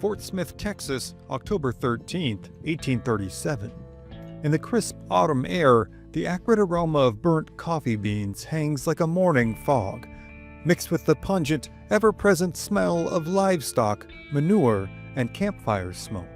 Fort Smith, Texas, October 13, 1837. In the crisp autumn air, the acrid aroma of burnt coffee beans hangs like a morning fog, mixed with the pungent, ever-present smell of livestock, manure, and campfire smoke.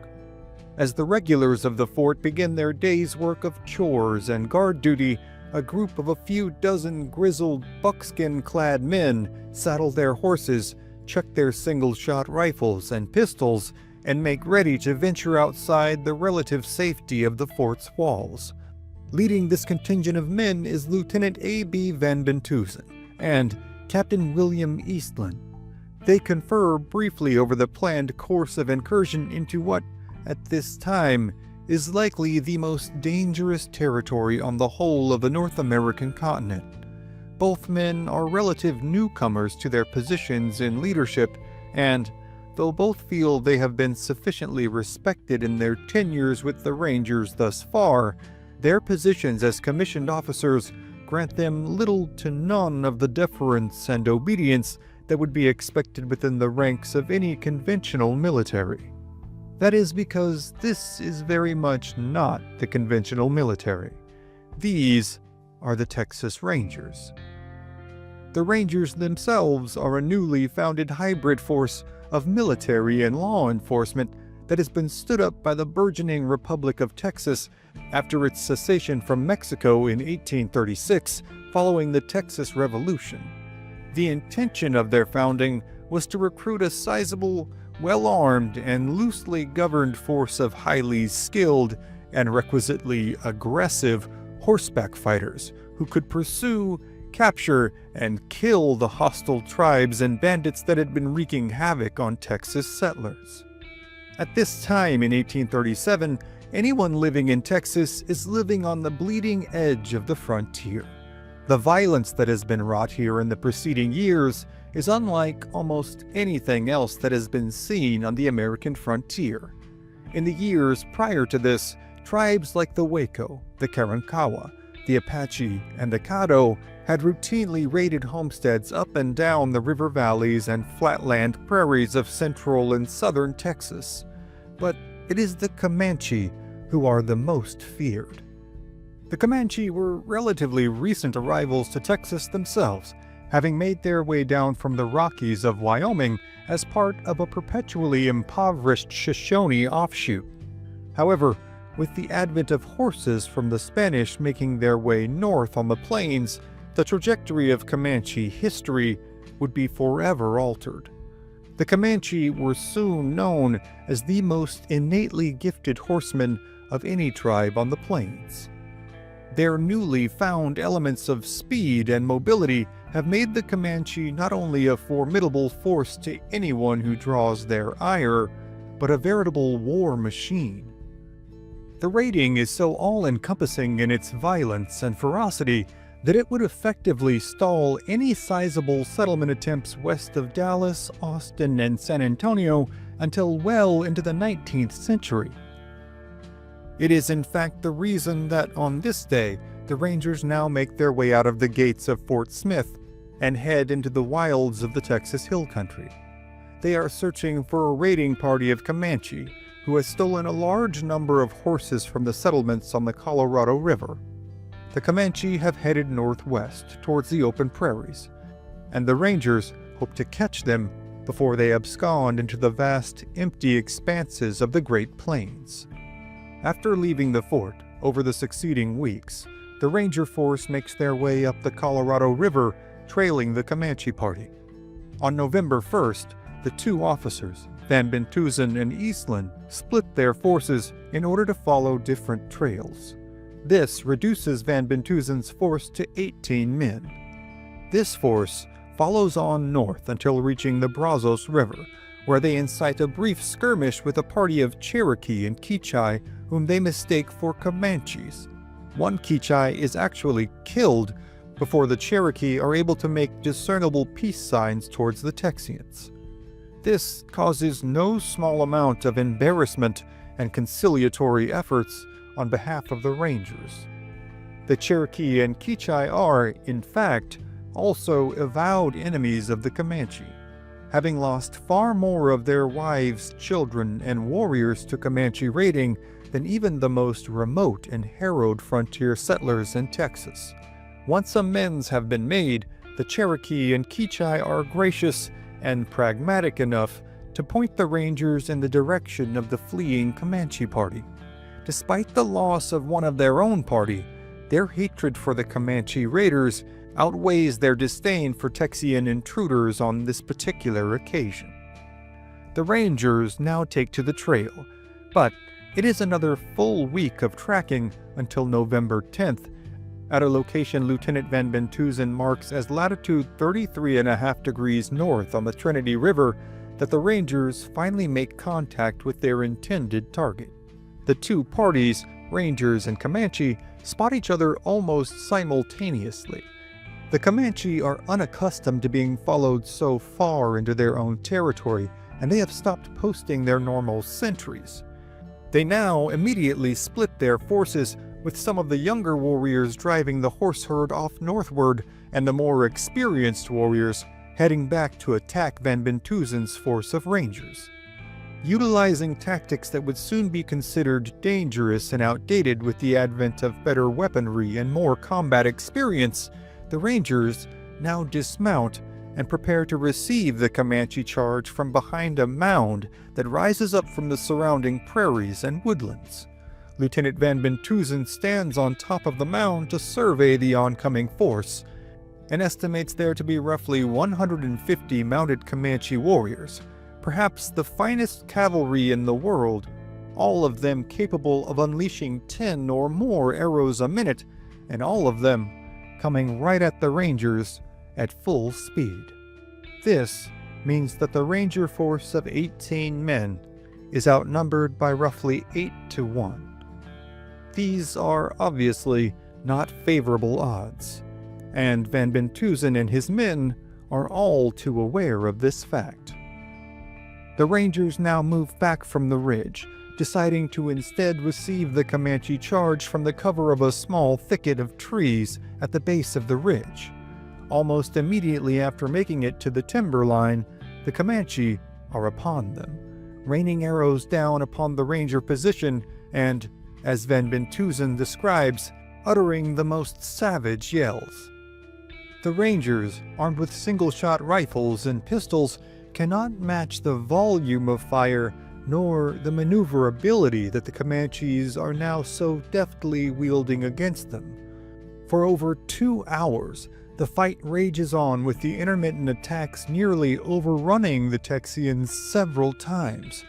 As the regulars of the fort begin their day's work of chores and guard duty, a group of a few dozen grizzled, buckskin-clad men saddle their horses, check their single-shot rifles and pistols, and make ready to venture outside the relative safety of the fort's walls. Leading this contingent of men is Lieutenant A.B. Van Bentusen and Captain William Eastland. They confer briefly over the planned course of incursion into what, at this time, is likely the most dangerous territory on the whole of the North American continent. Both men are relative newcomers to their positions in leadership, and, though both feel they have been sufficiently respected in their tenures with the Rangers thus far, their positions as commissioned officers grant them little to none of the deference and obedience that would be expected within the ranks of any conventional military. That is because this is very much not the conventional military. These are the Texas Rangers. The Rangers themselves are a newly founded hybrid force of military and law enforcement that has been stood up by the burgeoning Republic of Texas after its secession from Mexico in 1836 following the Texas Revolution. The intention of their founding was to recruit a sizable, well-armed, and loosely governed force of highly skilled and requisitely aggressive horseback fighters who could pursue, capture, and kill the hostile tribes and bandits that had been wreaking havoc on Texas settlers. At this time in 1837, anyone living in Texas is living on the bleeding edge of the frontier. The violence that has been wrought here in the preceding years is unlike almost anything else that has been seen on the American frontier. In the years prior to this, tribes like the Waco, the Karankawa, the Apache, and the Caddo had routinely raided homesteads up and down the river valleys and flatland prairies of central and southern Texas. But it is the Comanche who are the most feared. The Comanche were relatively recent arrivals to Texas themselves, having made their way down from the Rockies of Wyoming as part of a perpetually impoverished Shoshone offshoot. However, with the advent of horses from the Spanish making their way north on the plains, the trajectory of Comanche history would be forever altered. The Comanche were soon known as the most innately gifted horsemen of any tribe on the plains. Their newly found elements of speed and mobility have made the Comanche not only a formidable force to anyone who draws their ire, but a veritable war machine. The raiding is so all-encompassing in its violence and ferocity that it would effectively stall any sizable settlement attempts west of Dallas, Austin, and San Antonio until well into the 19th century. It is in fact the reason that on this day, the Rangers now make their way out of the gates of Fort Smith and head into the wilds of the Texas Hill Country. They are searching for a raiding party of Comanche who has stolen a large number of horses from the settlements on the Colorado River. The Comanche have headed northwest towards the open prairies, and the Rangers hope to catch them before they abscond into the vast, empty expanses of the Great Plains. After leaving the fort over the succeeding weeks, the Ranger force makes their way up the Colorado River, trailing the Comanche party. On November 1st, the two officers, Van Bentusen and Eastland, split their forces in order to follow different trails. This reduces Van Bentusen's force to 18 men. This force follows on north until reaching the Brazos River, where they incite a brief skirmish with a party of Cherokee and Keechai whom they mistake for Comanches. One Keechai is actually killed before the Cherokee are able to make discernible peace signs towards the Texians. This causes no small amount of embarrassment and conciliatory efforts on behalf of the Rangers. The Cherokee and Keechai are, in fact, also avowed enemies of the Comanche. having lost far more of their wives, children, and warriors to Comanche raiding than even the most remote and harrowed frontier settlers in Texas. Once amends have been made, the Cherokee and Keechai are gracious and pragmatic enough to point the Rangers in the direction of the fleeing Comanche party. Despite the loss of one of their own party, their hatred for the Comanche raiders outweighs their disdain for Texian intruders on this particular occasion. The Rangers now take to the trail, but it is another full week of tracking until November 10th, at a location Lieutenant Van Bentuzen marks as latitude 33.5 degrees north on the Trinity River, that the Rangers finally make contact with their intended target. The two parties, Rangers and Comanche, spot each other almost simultaneously. The Comanche are unaccustomed to being followed so far into their own territory, and they have stopped posting their normal sentries. They now immediately split their forces, with some of the younger warriors driving the horse herd off northward and the more experienced warriors heading back to attack Van Bentuzen's force of Rangers. Utilizing tactics that would soon be considered dangerous and outdated with the advent of better weaponry and more combat experience, the Rangers now dismount and prepare to receive the Comanche charge from behind a mound that rises up from the surrounding prairies and woodlands. Lieutenant Van Bentuzen stands on top of the mound to survey the oncoming force, and estimates there to be roughly 150 mounted Comanche warriors, perhaps the finest cavalry in the world, all of them capable of unleashing 10 or more arrows a minute, and all of them coming right at the Rangers at full speed. This means that the Ranger force of 18 men is outnumbered by roughly 8 to 1. These are obviously not favorable odds, and Van Bentuzen and his men are all too aware of this fact. The Rangers now move back from the ridge, deciding to instead receive the Comanche charge from the cover of a small thicket of trees at the base of the ridge. Almost immediately after making it to the timberline, the Comanche are upon them, raining arrows down upon the Ranger position and, as Van Bentuzen describes, uttering the most savage yells. The Rangers, armed with single-shot rifles and pistols, cannot match the volume of fire nor the maneuverability that the Comanches are now so deftly wielding against them. For over 2 hours, the fight rages on, with the intermittent attacks nearly overrunning the Texians several times.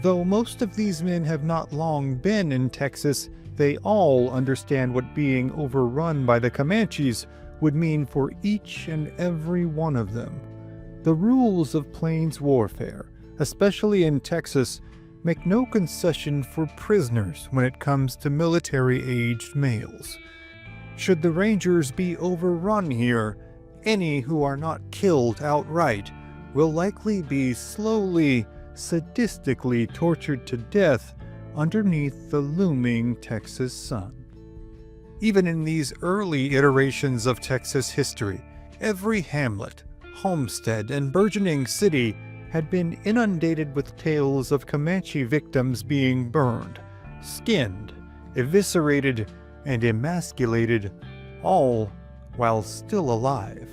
Though most of these men have not long been in Texas, they all understand what being overrun by the Comanches would mean for each and every one of them. The rules of plains warfare, especially in Texas, make no concession for prisoners when it comes to military-aged males. Should the Rangers be overrun here, any who are not killed outright will likely be slowly, sadistically tortured to death underneath the looming Texas sun. Even in these early iterations of Texas history, every hamlet, homestead, and burgeoning city had been inundated with tales of Comanche victims being burned, skinned, eviscerated, and emasculated, all while still alive.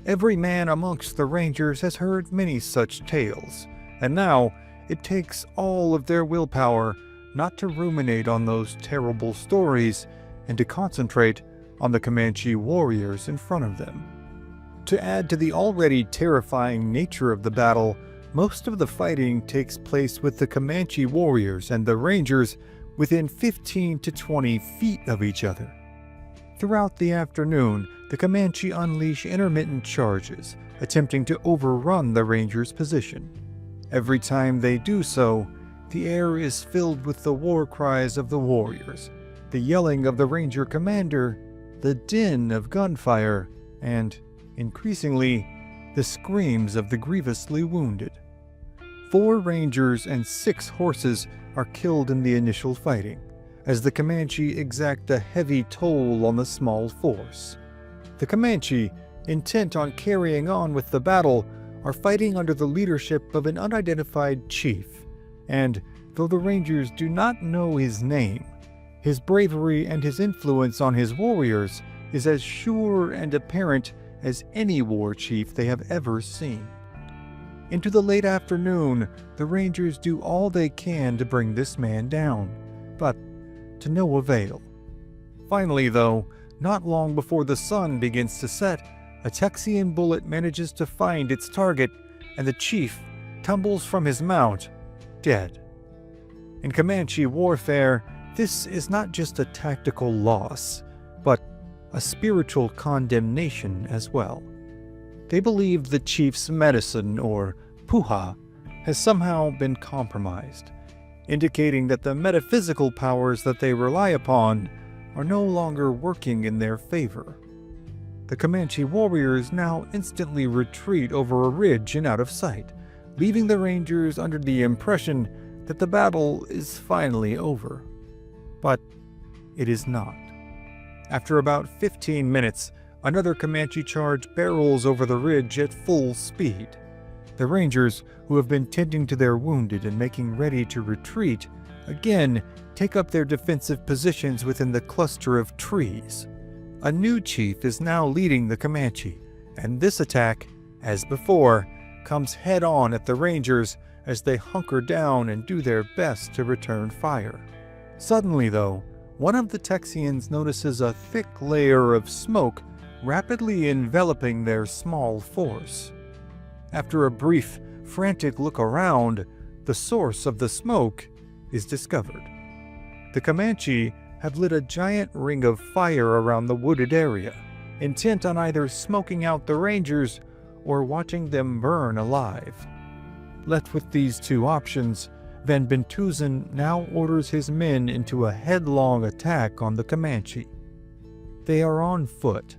Every man amongst the Rangers has heard many such tales, and now it takes all of their willpower not to ruminate on those terrible stories and to concentrate on the Comanche warriors in front of them. To add to the already terrifying nature of the battle, most of the fighting takes place with the Comanche warriors and the Rangers within 15 to 20 feet of each other. Throughout the afternoon, the Comanche unleash intermittent charges, attempting to overrun the Rangers' position. Every time they do so, the air is filled with the war cries of the warriors, the yelling of the Ranger commander, the din of gunfire, and, increasingly, the screams of the grievously wounded. 4 Rangers and 6 horses are killed in the initial fighting, as the Comanche exact a heavy toll on the small force. The Comanche, intent on carrying on with the battle, are fighting under the leadership of an unidentified chief, and though the Rangers do not know his name, his bravery and his influence on his warriors is as sure and apparent as any war chief they have ever seen. Into the late afternoon, the Rangers do all they can to bring this man down, but to no avail. Finally, though, not long before the sun begins to set, a Texian bullet manages to find its target, and the chief tumbles from his mount, dead. In Comanche warfare, this is not just a tactical loss, but a spiritual condemnation as well. They believe the chief's medicine, or puha, has somehow been compromised, indicating that the metaphysical powers that they rely upon are no longer working in their favor. The Comanche warriors now instantly retreat over a ridge and out of sight, leaving the Rangers under the impression that the battle is finally over. But it is not. After about 15 minutes, another Comanche charge barrels over the ridge at full speed. The Rangers, who have been tending to their wounded and making ready to retreat, again take up their defensive positions within the cluster of trees. A new chief is now leading the Comanche, and this attack, as before, comes head-on at the Rangers as they hunker down and do their best to return fire. Suddenly, though, one of the Texians notices a thick layer of smoke rapidly enveloping their small force. After a brief, frantic look around, the source of the smoke is discovered. The Comanche have lit a giant ring of fire around the wooded area, intent on either smoking out the Rangers or watching them burn alive. Left with these two options, Van Bentuzen now orders his men into a headlong attack on the Comanche. They are on foot,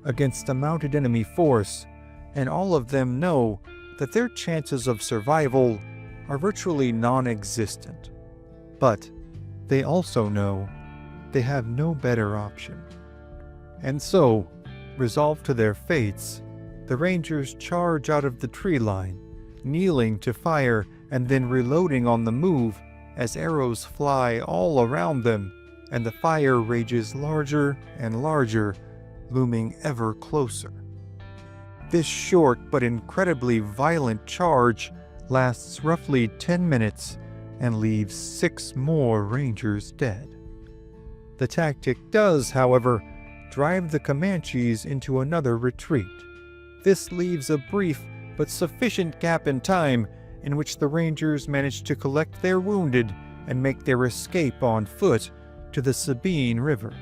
against a mounted enemy force, and all of them know that their chances of survival are virtually non-existent. But they also know they have no better option. And so, resolved to their fates, the Rangers charge out of the tree line, kneeling to fire and then reloading on the move as arrows fly all around them and the fire rages larger and larger, looming ever closer. This short but incredibly violent charge lasts roughly 10 minutes and leaves 6 more Rangers dead. The tactic does, however, drive the Comanches into another retreat. This leaves a brief but sufficient gap in time in which the Rangers manage to collect their wounded and make their escape on foot to the Sabine River.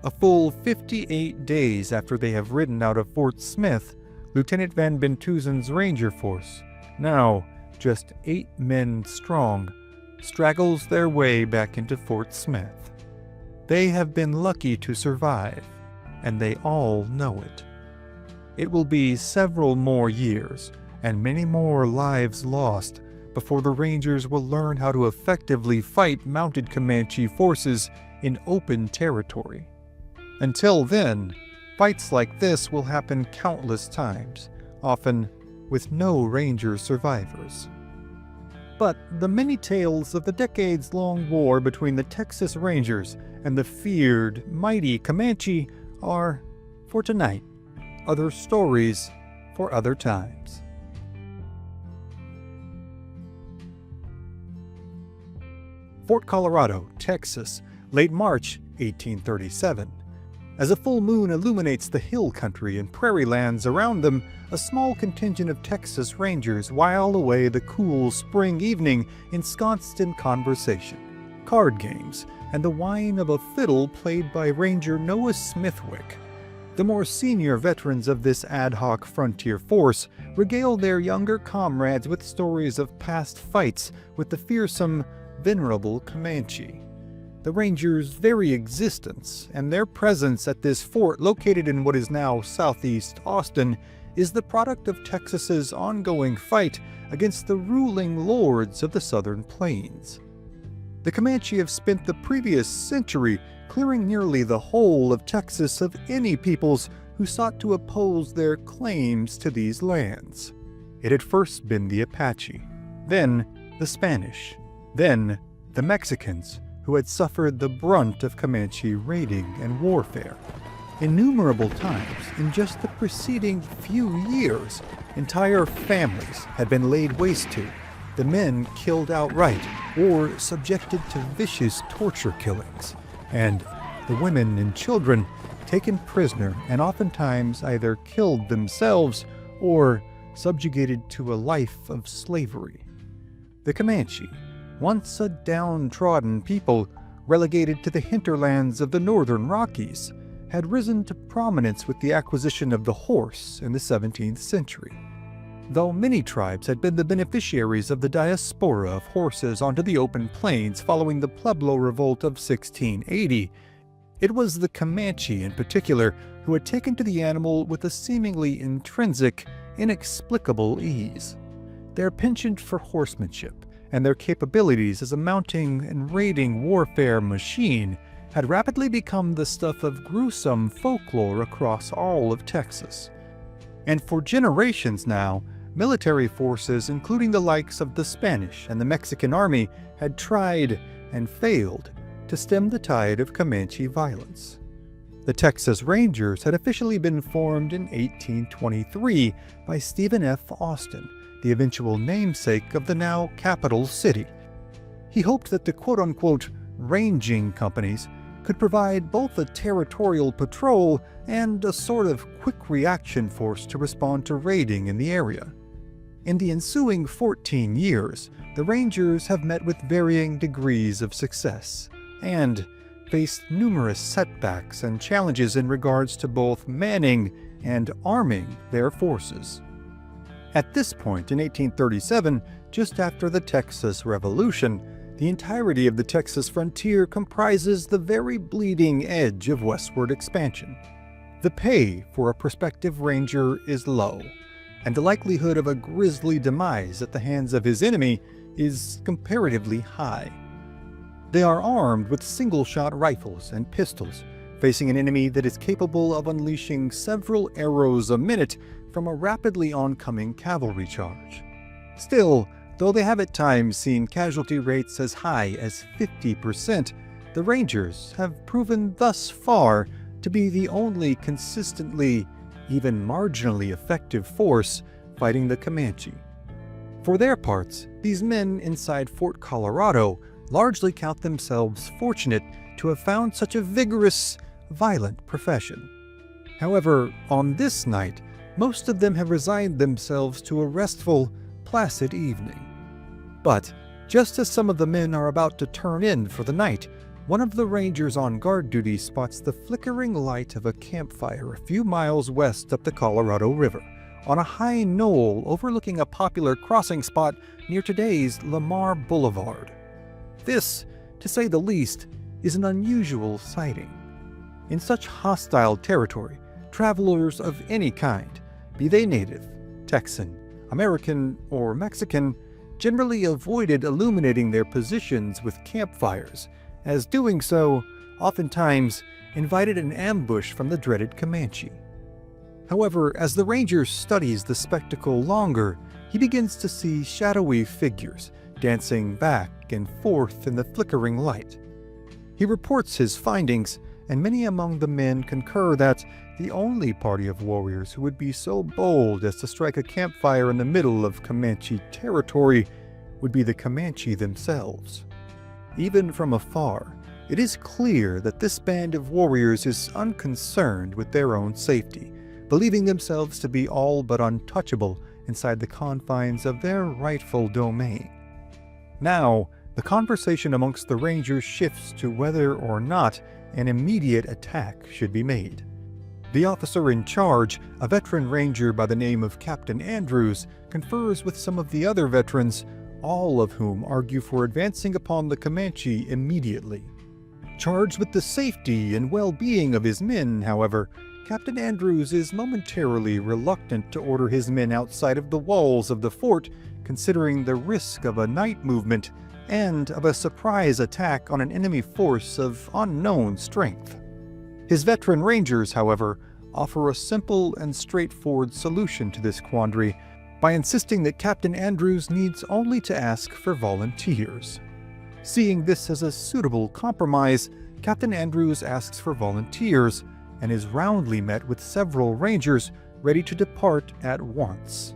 A full 58 days after they have ridden out of Fort Smith, Lieutenant Van Bentuzen's Ranger force, now just 8 men strong, straggles their way back into Fort Smith. They have been lucky to survive, and they all know it. It will be several more years and many more lives lost before the Rangers will learn how to effectively fight mounted Comanche forces in open territory. Until then, fights like this will happen countless times, often with no Ranger survivors. But the many tales of the decades-long war between the Texas Rangers and the feared, mighty Comanche are for tonight, other stories for other times. Fort Colorado, Texas, late March 1837. As a full moon illuminates the hill country and prairie lands around them, a small contingent of Texas Rangers while away the cool spring evening ensconced in conversation, card games, and the whine of a fiddle played by Ranger Noah Smithwick. The more senior veterans of this ad hoc frontier force regale their younger comrades with stories of past fights with the fearsome, venerable Comanche. The Rangers' very existence and their presence at this fort located in what is now southeast Austin is the product of Texas's ongoing fight against the ruling lords of the southern plains. The Comanche have spent the previous century clearing nearly the whole of Texas of any peoples who sought to oppose their claims to these lands. It had first been the Apache, then the Spanish, then the Mexicans, who had suffered the brunt of Comanche raiding and warfare. Innumerable times in just the preceding few years, entire families had been laid waste to, the men killed outright or subjected to vicious torture killings, and the women and children taken prisoner and oftentimes either killed themselves or subjugated to a life of slavery. The Comanche, once a downtrodden people relegated to the hinterlands of the northern Rockies, had risen to prominence with the acquisition of the horse in the 17th century. Though many tribes had been the beneficiaries of the diaspora of horses onto the open plains following the Pueblo Revolt of 1680, it was the Comanche in particular who had taken to the animal with a seemingly intrinsic, inexplicable ease. Their penchant for horsemanship and their capabilities as a mounting and raiding warfare machine had rapidly become the stuff of gruesome folklore across all of Texas. And for generations now, military forces, including the likes of the Spanish and the Mexican army, had tried and failed to stem the tide of Comanche violence. The Texas Rangers had officially been formed in 1823 by Stephen F. Austin, the eventual namesake of the now capital city. He hoped that the quote-unquote ranging companies could provide both a territorial patrol and a sort of quick reaction force to respond to raiding in the area. In the ensuing 14 years, the Rangers have met with varying degrees of success and faced numerous setbacks and challenges in regards to both manning and arming their forces. At this point in 1837, just after the Texas Revolution, the entirety of the Texas frontier comprises the very bleeding edge of westward expansion. The pay for a prospective ranger is low, and the likelihood of a grisly demise at the hands of his enemy is comparatively high. They are armed with single-shot rifles and pistols, facing an enemy that is capable of unleashing several arrows a minute from a rapidly oncoming cavalry charge. Still, though they have at times seen casualty rates as high as 50%, the Rangers have proven thus far to be the only consistently, even marginally effective force fighting the Comanche. For their parts, these men inside Fort Colorado largely count themselves fortunate to have found such a vigorous, violent profession. However, on this night, most of them have resigned themselves to a restful, placid evening. But just as some of the men are about to turn in for the night, one of the Rangers on guard duty spots the flickering light of a campfire a few miles west up the Colorado River, on a high knoll overlooking a popular crossing spot near today's Lamar Boulevard. This, to say the least, is an unusual sighting. In such hostile territory, travelers of any kind, be they native, Texan, American, or Mexican, generally avoided illuminating their positions with campfires, as doing so oftentimes invited an ambush from the dreaded Comanche. However, as the Ranger studies the spectacle longer, he begins to see shadowy figures dancing back and forth in the flickering light. He reports his findings, and many among the men concur that the only party of warriors who would be so bold as to strike a campfire in the middle of Comanche territory would be the Comanche themselves. Even from afar, it is clear that this band of warriors is unconcerned with their own safety, believing themselves to be all but untouchable inside the confines of their rightful domain. Now, the conversation amongst the Rangers shifts to whether or not an immediate attack should be made. The officer in charge, a veteran ranger by the name of Captain Andrews, confers with some of the other veterans, all of whom argue for advancing upon the Comanche immediately. Charged with the safety and well-being of his men, however, Captain Andrews is momentarily reluctant to order his men outside of the walls of the fort, considering the risk of a night movement and of a surprise attack on an enemy force of unknown strength. His veteran rangers, however, offer a simple and straightforward solution to this quandary by insisting that Captain Andrews needs only to ask for volunteers. Seeing this as a suitable compromise, Captain Andrews asks for volunteers and is roundly met with several rangers ready to depart at once.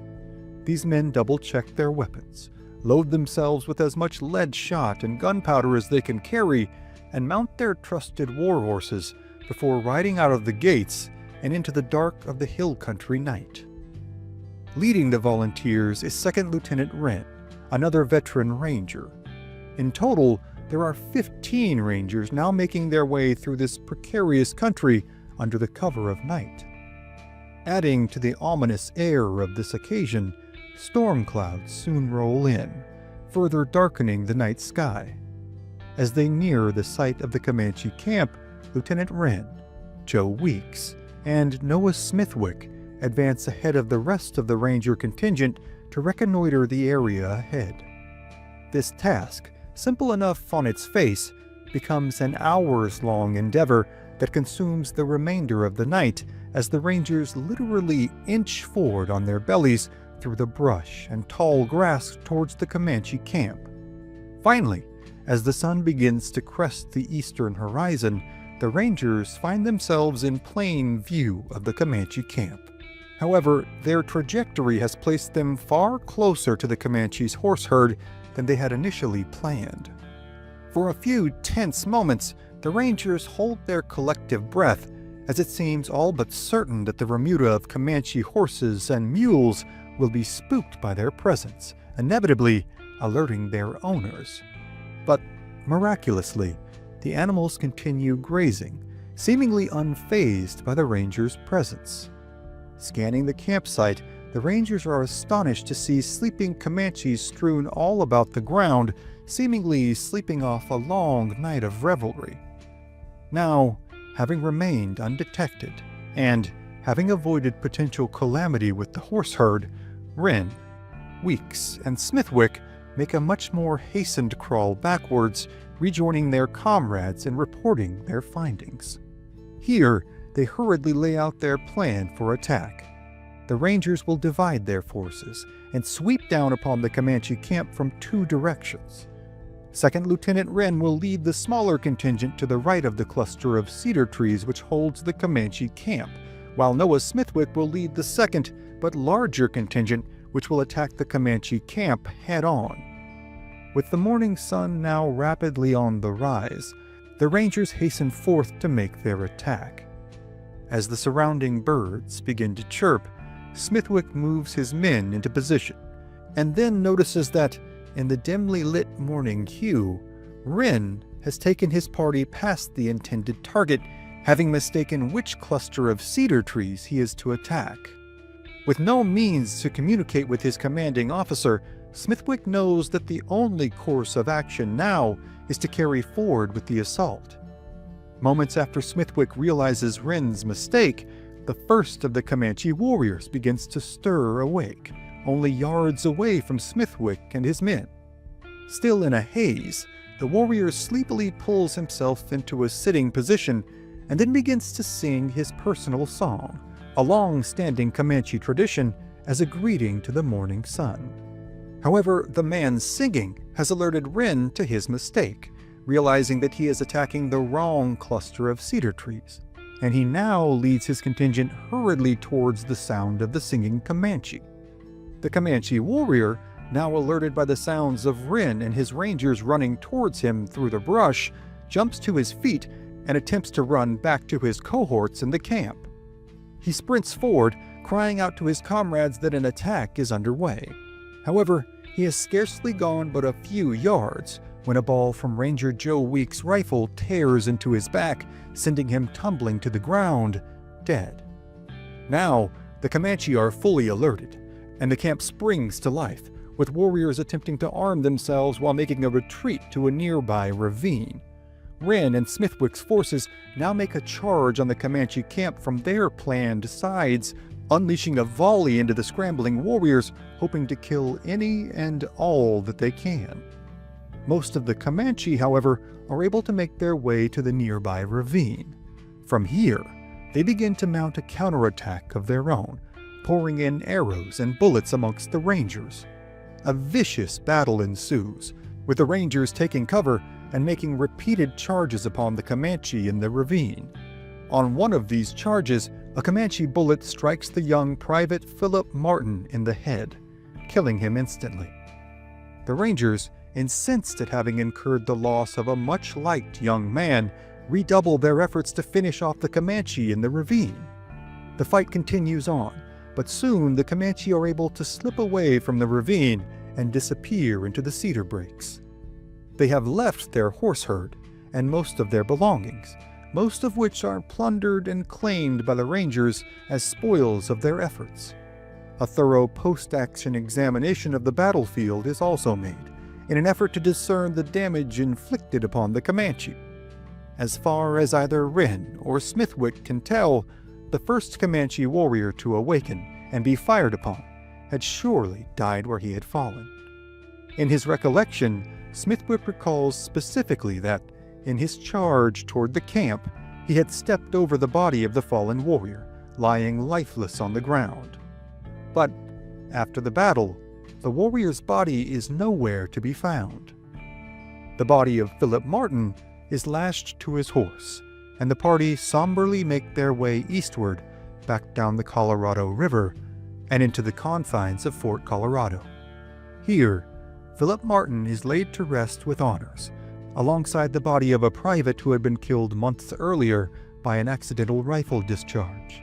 These men double-check their weapons, load themselves with as much lead shot and gunpowder as they can carry, and mount their trusted war horses before riding out of the gates and into the dark of the hill country night. Leading the volunteers is 2nd Lieutenant Wren, another veteran ranger. In total, there are 15 rangers now making their way through this precarious country under the cover of night. Adding to the ominous air of this occasion, storm clouds soon roll in, further darkening the night sky. As they near the site of the Comanche camp, Lieutenant Wren, Joe Weeks, and Noah Smithwick advance ahead of the rest of the ranger contingent to reconnoiter the area ahead. This task, simple enough on its face, becomes an hours-long endeavor that consumes the remainder of the night as the rangers literally inch forward on their bellies through the brush and tall grass towards the Comanche camp. Finally, as the sun begins to crest the eastern horizon, the rangers find themselves in plain view of the Comanche camp. However, their trajectory has placed them far closer to the Comanche's horse herd than they had initially planned. For a few tense moments, the rangers hold their collective breath, as it seems all but certain that the remuda of Comanche horses and mules will be spooked by their presence, inevitably alerting their owners. But miraculously, the animals continue grazing, seemingly unfazed by the rangers' presence. Scanning the campsite, the rangers are astonished to see sleeping Comanches strewn all about the ground, seemingly sleeping off a long night of revelry. Now, having remained undetected, and having avoided potential calamity with the horse herd, Wren, Weeks, and Smithwick make a much more hastened crawl backwards, rejoining their comrades and reporting their findings. Here, they hurriedly lay out their plan for attack. The rangers will divide their forces and sweep down upon the Comanche camp from two directions. 2nd Lieutenant Wren will lead the smaller contingent to the right of the cluster of cedar trees which holds the Comanche camp, while Noah Smithwick will lead the second, but larger contingent which will attack the Comanche camp head-on. With the morning sun now rapidly on the rise, the rangers hasten forth to make their attack. As the surrounding birds begin to chirp, Smithwick moves his men into position, and then notices that, in the dimly lit morning hue, Wren has taken his party past the intended target, having mistaken which cluster of cedar trees he is to attack. With no means to communicate with his commanding officer, Smithwick knows that the only course of action now is to carry forward with the assault. Moments after Smithwick realizes Wren's mistake, the first of the Comanche warriors begins to stir awake, only yards away from Smithwick and his men. Still in a haze, the warrior sleepily pulls himself into a sitting position and then begins to sing his personal song, a long-standing Comanche tradition, as a greeting to the morning sun. However, the man singing has alerted Wren to his mistake, realizing that he is attacking the wrong cluster of cedar trees, and he now leads his contingent hurriedly towards the sound of the singing Comanche. The Comanche warrior, now alerted by the sounds of Wren and his rangers running towards him through the brush, jumps to his feet and attempts to run back to his cohorts in the camp. He sprints forward, crying out to his comrades that an attack is underway. However, he has scarcely gone but a few yards when a ball from Ranger Joe Weeks' rifle tears into his back, sending him tumbling to the ground, dead. Now, the Comanche are fully alerted, and the camp springs to life, with warriors attempting to arm themselves while making a retreat to a nearby ravine. Wren and Smithwick's forces now make a charge on the Comanche camp from their planned sides, unleashing a volley into the scrambling warriors, hoping to kill any and all that they can. Most of the Comanche, however, are able to make their way to the nearby ravine. From here, they begin to mount a counterattack of their own, pouring in arrows and bullets amongst the Rangers. A vicious battle ensues, with the Rangers taking cover and making repeated charges upon the Comanche in the ravine. On one of these charges, a Comanche bullet strikes the young Private Philip Martin in the head, killing him instantly. The Rangers, incensed at having incurred the loss of a much-liked young man, redouble their efforts to finish off the Comanche in the ravine. The fight continues on, but soon the Comanche are able to slip away from the ravine and disappear into the cedar breaks. They have left their horse herd and most of their belongings, most of which are plundered and claimed by the Rangers as spoils of their efforts. A thorough post-action examination of the battlefield is also made, in an effort to discern the damage inflicted upon the Comanche. As far as either Wren or Smithwick can tell, the first Comanche warrior to awaken and be fired upon had surely died where he had fallen. In his recollection, Smithwick recalls specifically that, in his charge toward the camp, he had stepped over the body of the fallen warrior, lying lifeless on the ground. But after the battle, the warrior's body is nowhere to be found. The body of Philip Martin is lashed to his horse, and the party somberly make their way eastward, back down the Colorado River, and into the confines of Fort Colorado. Here, Philip Martin is laid to rest with honors, alongside the body of a private who had been killed months earlier by an accidental rifle discharge.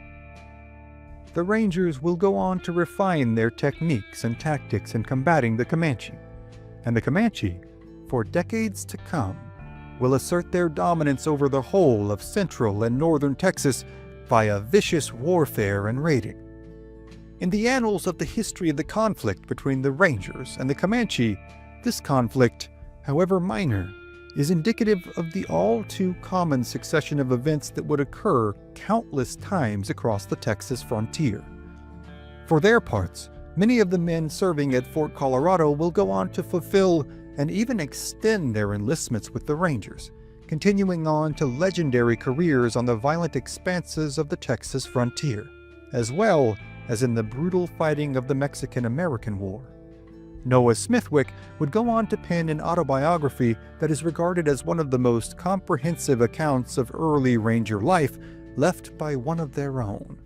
The Rangers will go on to refine their techniques and tactics in combating the Comanche, and the Comanche, for decades to come, will assert their dominance over the whole of central and northern Texas via vicious warfare and raiding. In the annals of the history of the conflict between the Rangers and the Comanche, this conflict, however minor, is indicative of the all-too-common succession of events that would occur countless times across the Texas frontier. For their parts, many of the men serving at Fort Colorado will go on to fulfill and even extend their enlistments with the Rangers, continuing on to legendary careers on the violent expanses of the Texas frontier, as well as in the brutal fighting of the Mexican-American War. Noah Smithwick would go on to pen an autobiography that is regarded as one of the most comprehensive accounts of early Ranger life left by one of their own.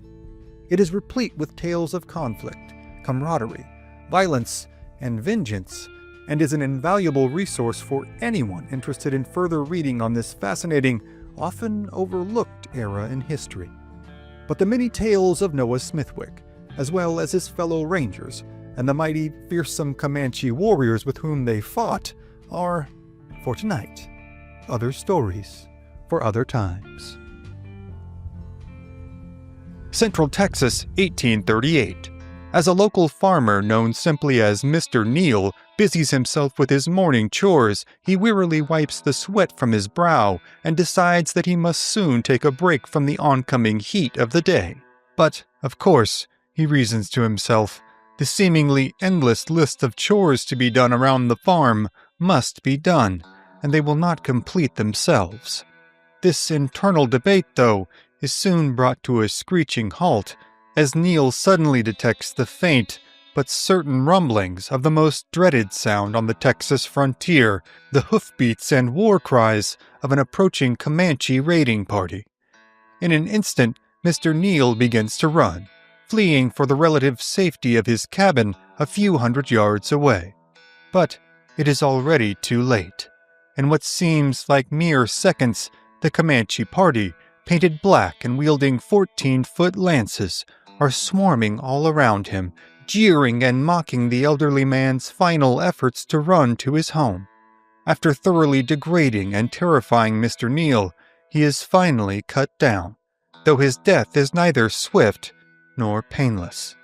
It is replete with tales of conflict, camaraderie, violence, and vengeance, and is an invaluable resource for anyone interested in further reading on this fascinating, often overlooked era in history. But the many tales of Noah Smithwick, as well as his fellow Rangers, and the mighty, fearsome Comanche warriors with whom they fought, are, for tonight, other stories for other times. Central Texas, 1838. As a local farmer known simply as Mr. Neal busies himself with his morning chores, he wearily wipes the sweat from his brow and decides that he must soon take a break from the oncoming heat of the day. But, of course, he reasons to himself, the seemingly endless list of chores to be done around the farm must be done, and they will not complete themselves. This internal debate, though, is soon brought to a screeching halt, as Neal suddenly detects the faint but certain rumblings of the most dreaded sound on the Texas frontier, the hoofbeats and war cries of an approaching Comanche raiding party. In an instant, Mr. Neal begins to run, fleeing for the relative safety of his cabin a few hundred yards away. But it is already too late. In what seems like mere seconds, the Comanche party, painted black and wielding 14-foot lances, are swarming all around him, jeering and mocking the elderly man's final efforts to run to his home. After thoroughly degrading and terrifying Mr. Neal, he is finally cut down, though his death is neither swift nor painless.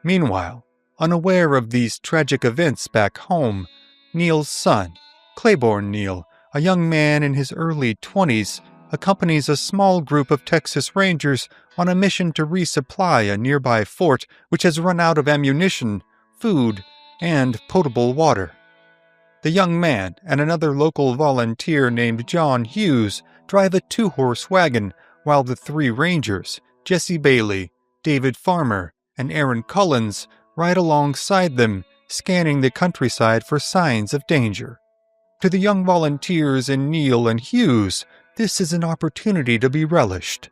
Meanwhile, unaware of these tragic events back home, Neal's son, Claiborne Neal, a young man in his early 20s, accompanies a small group of Texas Rangers on a mission to resupply a nearby fort which has run out of ammunition, food, and potable water. The young man and another local volunteer named John Hughes drive a 2-horse wagon, while the 3 Rangers, Jesse Bailey, David Farmer, and Aaron Collins ride alongside them, scanning the countryside for signs of danger. To the young volunteers in Neal and Hughes, this is an opportunity to be relished.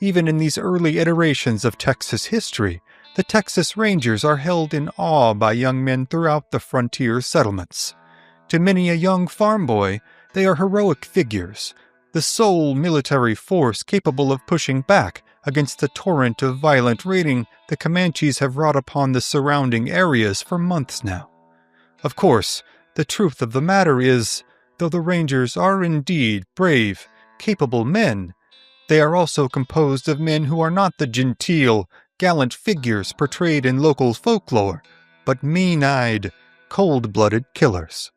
Even in these early iterations of Texas history, the Texas Rangers are held in awe by young men throughout the frontier settlements. To many a young farm boy, they are heroic figures, the sole military force capable of pushing back against the torrent of violent raiding the Comanches have wrought upon the surrounding areas for months now. Of course, the truth of the matter is, though the Rangers are indeed brave, capable men, they are also composed of men who are not the genteel, gallant figures portrayed in local folklore, but mean-eyed, cold-blooded killers.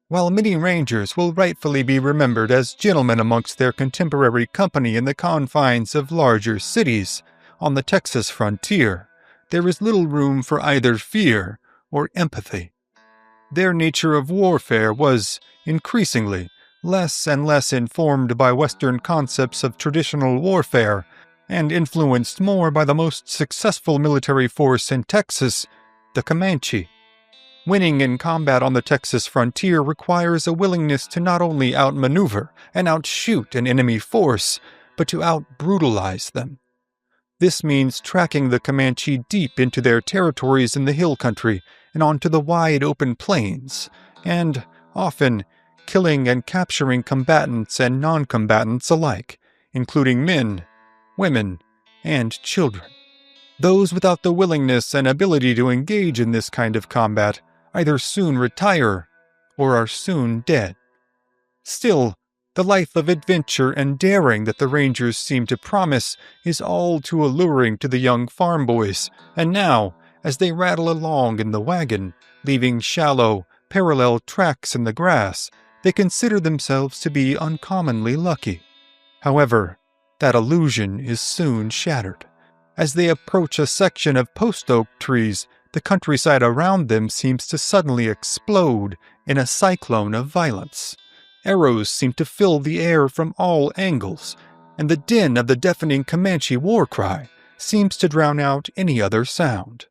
While many Rangers will rightfully be remembered as gentlemen amongst their contemporary company in the confines of larger cities, on the Texas frontier, there is little room for either fear or empathy. Their nature of warfare was, increasingly, less and less informed by Western concepts of traditional warfare, and influenced more by the most successful military force in Texas, the Comanche. Winning in combat on the Texas frontier requires a willingness to not only outmaneuver and outshoot an enemy force, but to out-brutalize them. This means tracking the Comanche deep into their territories in the hill country and onto the wide open plains, and, often, killing and capturing combatants and non-combatants alike, including men, women, and children. Those without the willingness and ability to engage in this kind of combat either soon retire or are soon dead. Still, the life of adventure and daring that the Rangers seem to promise is all too alluring to the young farm boys, and now, as they rattle along in the wagon, leaving shallow, parallel tracks in the grass, they consider themselves to be uncommonly lucky. However, that illusion is soon shattered. As they approach a section of post oak trees, the countryside around them seems to suddenly explode in a cyclone of violence. Arrows seem to fill the air from all angles, and the din of the deafening Comanche war cry seems to drown out any other sound.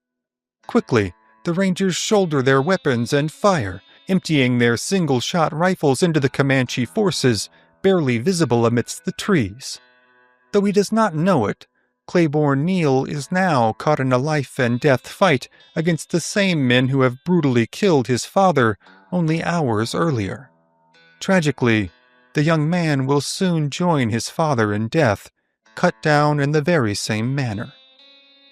Quickly, the Rangers shoulder their weapons and fire, emptying their single-shot rifles into the Comanche forces, barely visible amidst the trees. Though he does not know it, Claiborne Neal is now caught in a life-and-death fight against the same men who have brutally killed his father only hours earlier. Tragically, the young man will soon join his father in death, cut down in the very same manner.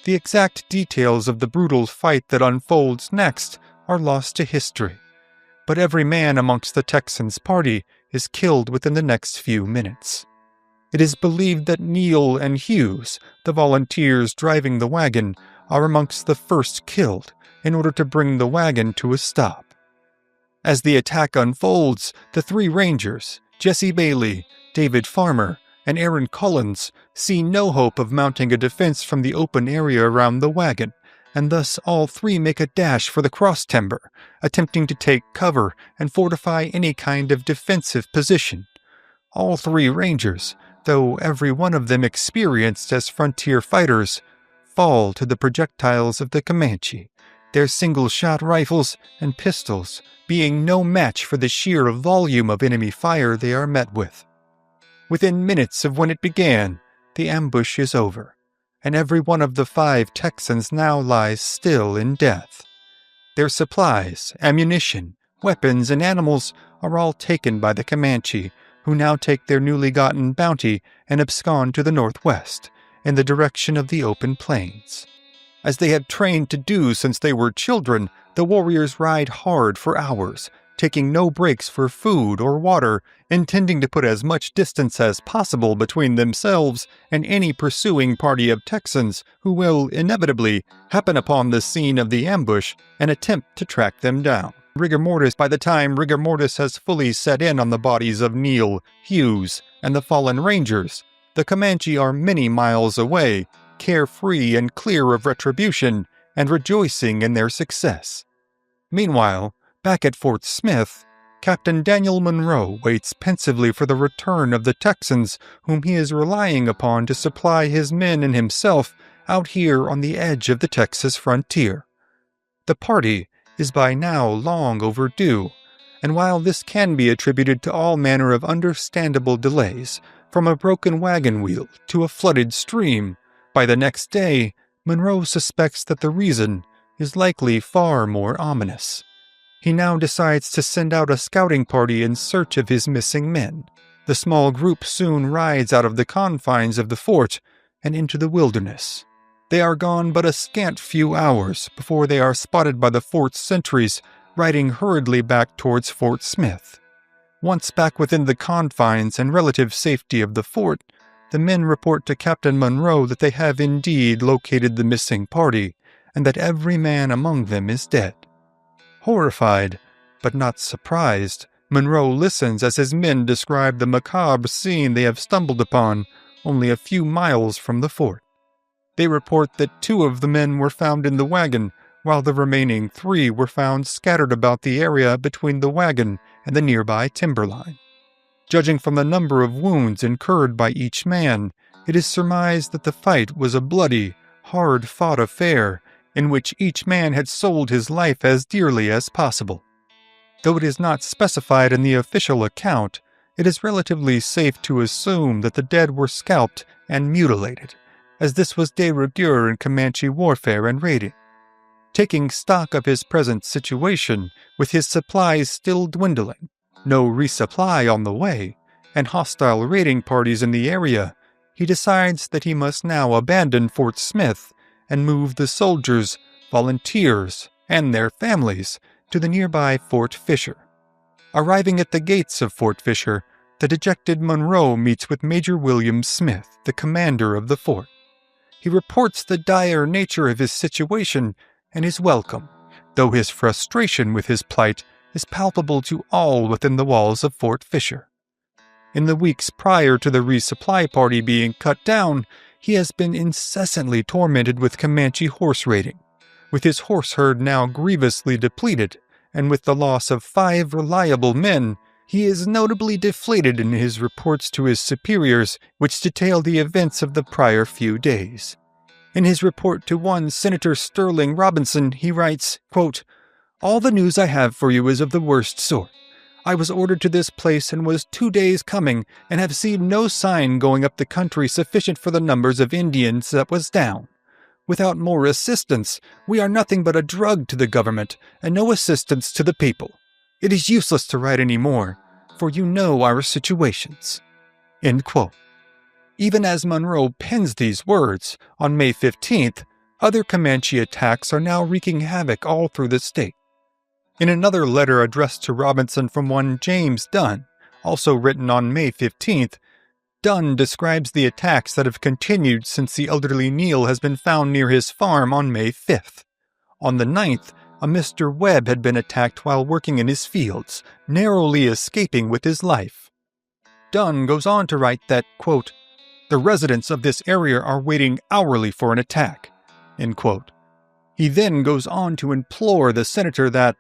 The exact details of the brutal fight that unfolds next are lost to history, but every man amongst the Texans' party is killed within the next few minutes. It is believed that Neal and Hughes, the volunteers driving the wagon, are amongst the first killed in order to bring the wagon to a stop. As the attack unfolds, the three Rangers, Jesse Bailey, David Farmer, and Aaron Collins, see no hope of mounting a defense from the open area around the wagon, and thus all three make a dash for the cross-timber, attempting to take cover and fortify any kind of defensive position. All three Rangers, though every one of them experienced as frontier fighters, fall to the projectiles of the Comanche, their single-shot rifles and pistols being no match for the sheer volume of enemy fire they are met with. Within minutes of when it began, the ambush is over, and every one of the 5 Texans now lies still in death. Their supplies, ammunition, weapons, and animals are all taken by the Comanche, who now take their newly gotten bounty and abscond to the northwest, in the direction of the open plains. As they have trained to do since they were children, the warriors ride hard for hours, taking no breaks for food or water, intending to put as much distance as possible between themselves and any pursuing party of Texans who will, inevitably, happen upon the scene of the ambush and attempt to track them down. By the time rigor mortis has fully set in on the bodies of Neal, Hughes, and the fallen Rangers, the Comanche are many miles away, carefree and clear of retribution, and rejoicing in their success. Meanwhile, back at Fort Smith, Captain Daniel Monroe waits pensively for the return of the Texans whom he is relying upon to supply his men and himself out here on the edge of the Texas frontier. The party is by now long overdue, and while this can be attributed to all manner of understandable delays, from a broken wagon wheel to a flooded stream, by the next day, Monroe suspects that the reason is likely far more ominous. He now decides to send out a scouting party in search of his missing men. The small group soon rides out of the confines of the fort and into the wilderness. They are gone but a scant few hours before they are spotted by the fort's sentries riding hurriedly back towards Fort Smith. Once back within the confines and relative safety of the fort, the men report to Captain Monroe that they have indeed located the missing party and that every man among them is dead. Horrified, but not surprised, Monroe listens as his men describe the macabre scene they have stumbled upon only a few miles from the fort. They report that 2 of the men were found in the wagon, while the remaining 3 were found scattered about the area between the wagon and the nearby timberline. Judging from the number of wounds incurred by each man, it is surmised that the fight was a bloody, hard-fought affair in which each man had sold his life as dearly as possible. Though it is not specified in the official account, it is relatively safe to assume that the dead were scalped and mutilated, as this was de rigueur in Comanche warfare and raiding. Taking stock of his present situation, with his supplies still dwindling, no resupply on the way, and hostile raiding parties in the area, he decides that he must now abandon Fort Smith and move the soldiers, volunteers, and their families to the nearby Fort Fisher. Arriving at the gates of Fort Fisher, the dejected Monroe meets with Major William Smith, the commander of the fort. He reports the dire nature of his situation and is welcome, though his frustration with his plight is palpable to all within the walls of Fort Fisher. In the weeks prior to the resupply party being cut down, he has been incessantly tormented with Comanche horse raiding. With his horse herd now grievously depleted, and with the loss of 5 reliable men, he is notably deflated in his reports to his superiors, which detail the events of the prior few days. In his report to one Senator Sterling Robinson, he writes, quote, "All the news I have for you is of the worst sort. I was ordered to this place and was 2 days coming, and have seen no sign going up the country sufficient for the numbers of Indians that was down. Without more assistance, we are nothing but a drug to the government, and no assistance to the people. It is useless to write any more, for you know our situations." End quote. Even as Monroe pens these words, on May 15th, other Comanche attacks are now wreaking havoc all through the state. In another letter addressed to Robinson from one James Dunn, also written on May 15th, Dunn describes the attacks that have continued since the elderly Neil has been found near his farm on May 5th. On the 9th, a Mr. Webb had been attacked while working in his fields, narrowly escaping with his life. Dunn goes on to write that, quote, "The residents of this area are waiting hourly for an attack." End quote. He then goes on to implore the senator that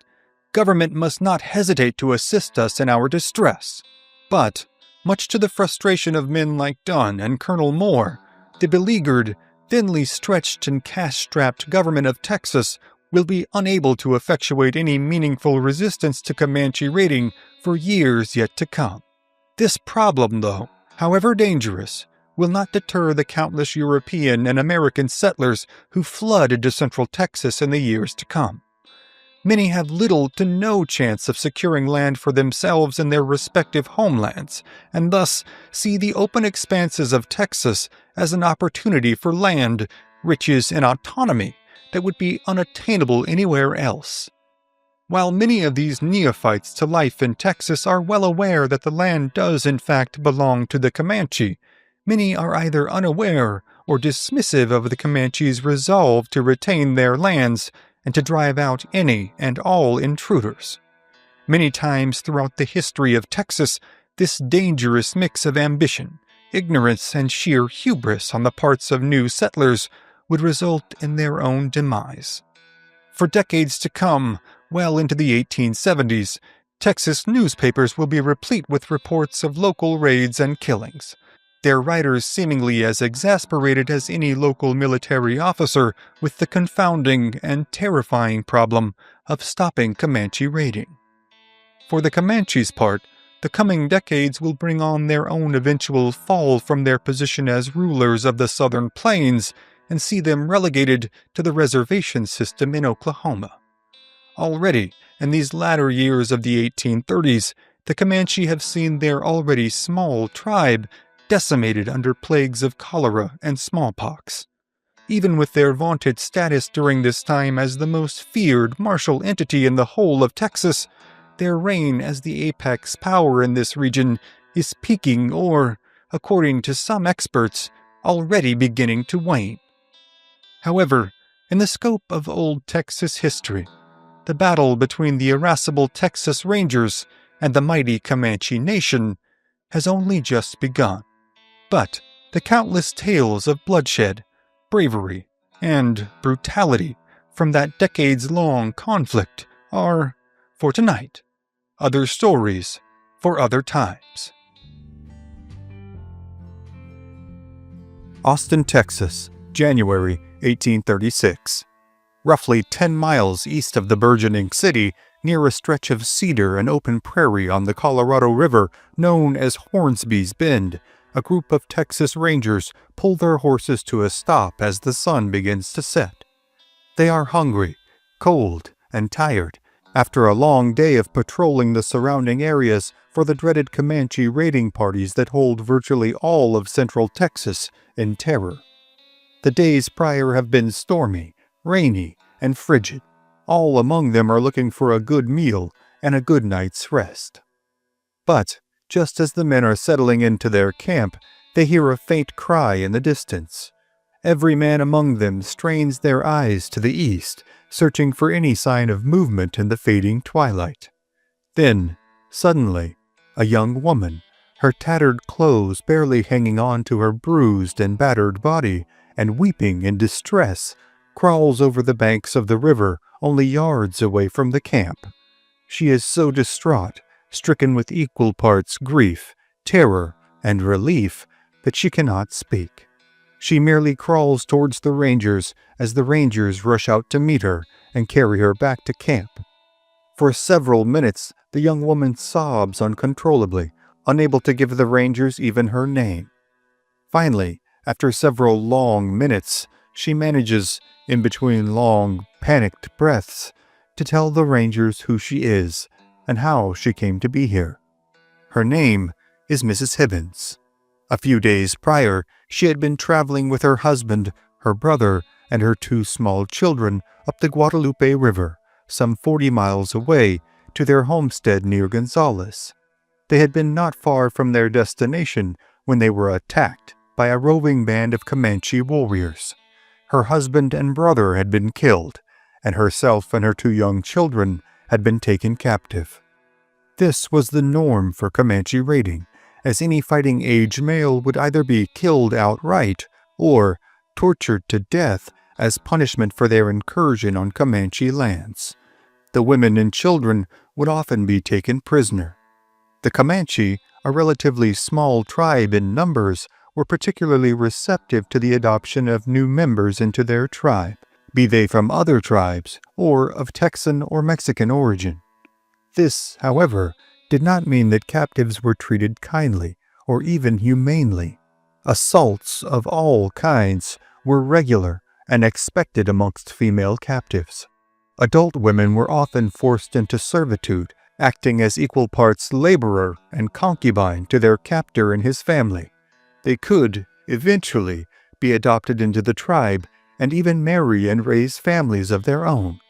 government must not hesitate to assist us in our distress. But, much to the frustration of men like Dunn and Colonel Moore, the beleaguered, thinly stretched and cash-strapped government of Texas will be unable to effectuate any meaningful resistance to Comanche raiding for years yet to come. This problem, though, however dangerous, will not deter the countless European and American settlers who flood into central Texas in the years to come. Many have little to no chance of securing land for themselves in their respective homelands, and thus see the open expanses of Texas as an opportunity for land, riches, and autonomy that would be unattainable anywhere else. While many of these neophytes to life in Texas are well aware that the land does in fact belong to the Comanche, many are either unaware or dismissive of the Comanche's resolve to retain their lands and to drive out any and all intruders. Many times throughout the history of Texas, this dangerous mix of ambition, ignorance, and sheer hubris on the parts of new settlers would result in their own demise. For decades to come, well into the 1870s, Texas newspapers will be replete with reports of local raids and killings. their riders seemingly as exasperated as any local military officer with the confounding and terrifying problem of stopping Comanche raiding. For the Comanches' part, the coming decades will bring on their own eventual fall from their position as rulers of the southern plains and see them relegated to the reservation system in Oklahoma. Already, in these latter years of the 1830s, the Comanche have seen their already small tribe decimated under plagues of cholera and smallpox. Even with their vaunted status during this time as the most feared martial entity in the whole of Texas, their reign as the apex power in this region is peaking or, according to some experts, already beginning to wane. However, in the scope of old Texas history, the battle between the irascible Texas Rangers and the mighty Comanche Nation has only just begun. But the countless tales of bloodshed, bravery, and brutality from that decades-long conflict are, for tonight, other stories for other times. Austin, Texas, January 1836. Roughly 10 miles east of the burgeoning city, near a stretch of cedar and open prairie on the Colorado River known as Hornsby's Bend, a group of Texas Rangers pull their horses to a stop as the sun begins to set. They are hungry, cold, and tired after a long day of patrolling the surrounding areas for the dreaded Comanche raiding parties that hold virtually all of central Texas in terror. The days prior have been stormy, rainy, and frigid. All among them are looking for a good meal and a good night's rest. But just as the men are settling into their camp, they hear a faint cry in the distance. Every man among them strains their eyes to the east, searching for any sign of movement in the fading twilight. Then, suddenly, a young woman, her tattered clothes barely hanging on to her bruised and battered body, and weeping in distress, crawls over the banks of the river only yards away from the camp. She is so distraught, stricken with equal parts grief, terror, and relief, that she cannot speak. She merely crawls towards the Rangers as the Rangers rush out to meet her and carry her back to camp. For several minutes, the young woman sobs uncontrollably, unable to give the Rangers even her name. Finally, after several long minutes, she manages, in between long, panicked breaths, to tell the Rangers who she is and how she came to be here. Her name is Mrs. Hibbins. A few days prior, she had been traveling with her husband, her brother, and her 2 small children up the Guadalupe River, some 40 miles away, to their homestead near Gonzales. They had been not far from their destination when they were attacked by a roving band of Comanche warriors. Her husband and brother had been killed, and herself and her 2 young children had been taken captive. This was the norm for Comanche raiding, as any fighting-age male would either be killed outright or tortured to death as punishment for their incursion on Comanche lands. The women and children would often be taken prisoner. The Comanche, a relatively small tribe in numbers, were particularly receptive to the adoption of new members into their tribe, be they from other tribes or of Texan or Mexican origin. This, however, did not mean that captives were treated kindly or even humanely. Assaults of all kinds were regular and expected amongst female captives. Adult women were often forced into servitude, acting as equal parts laborer and concubine to their captor and his family. They could, eventually, be adopted into the tribe and even marry and raise families of their own,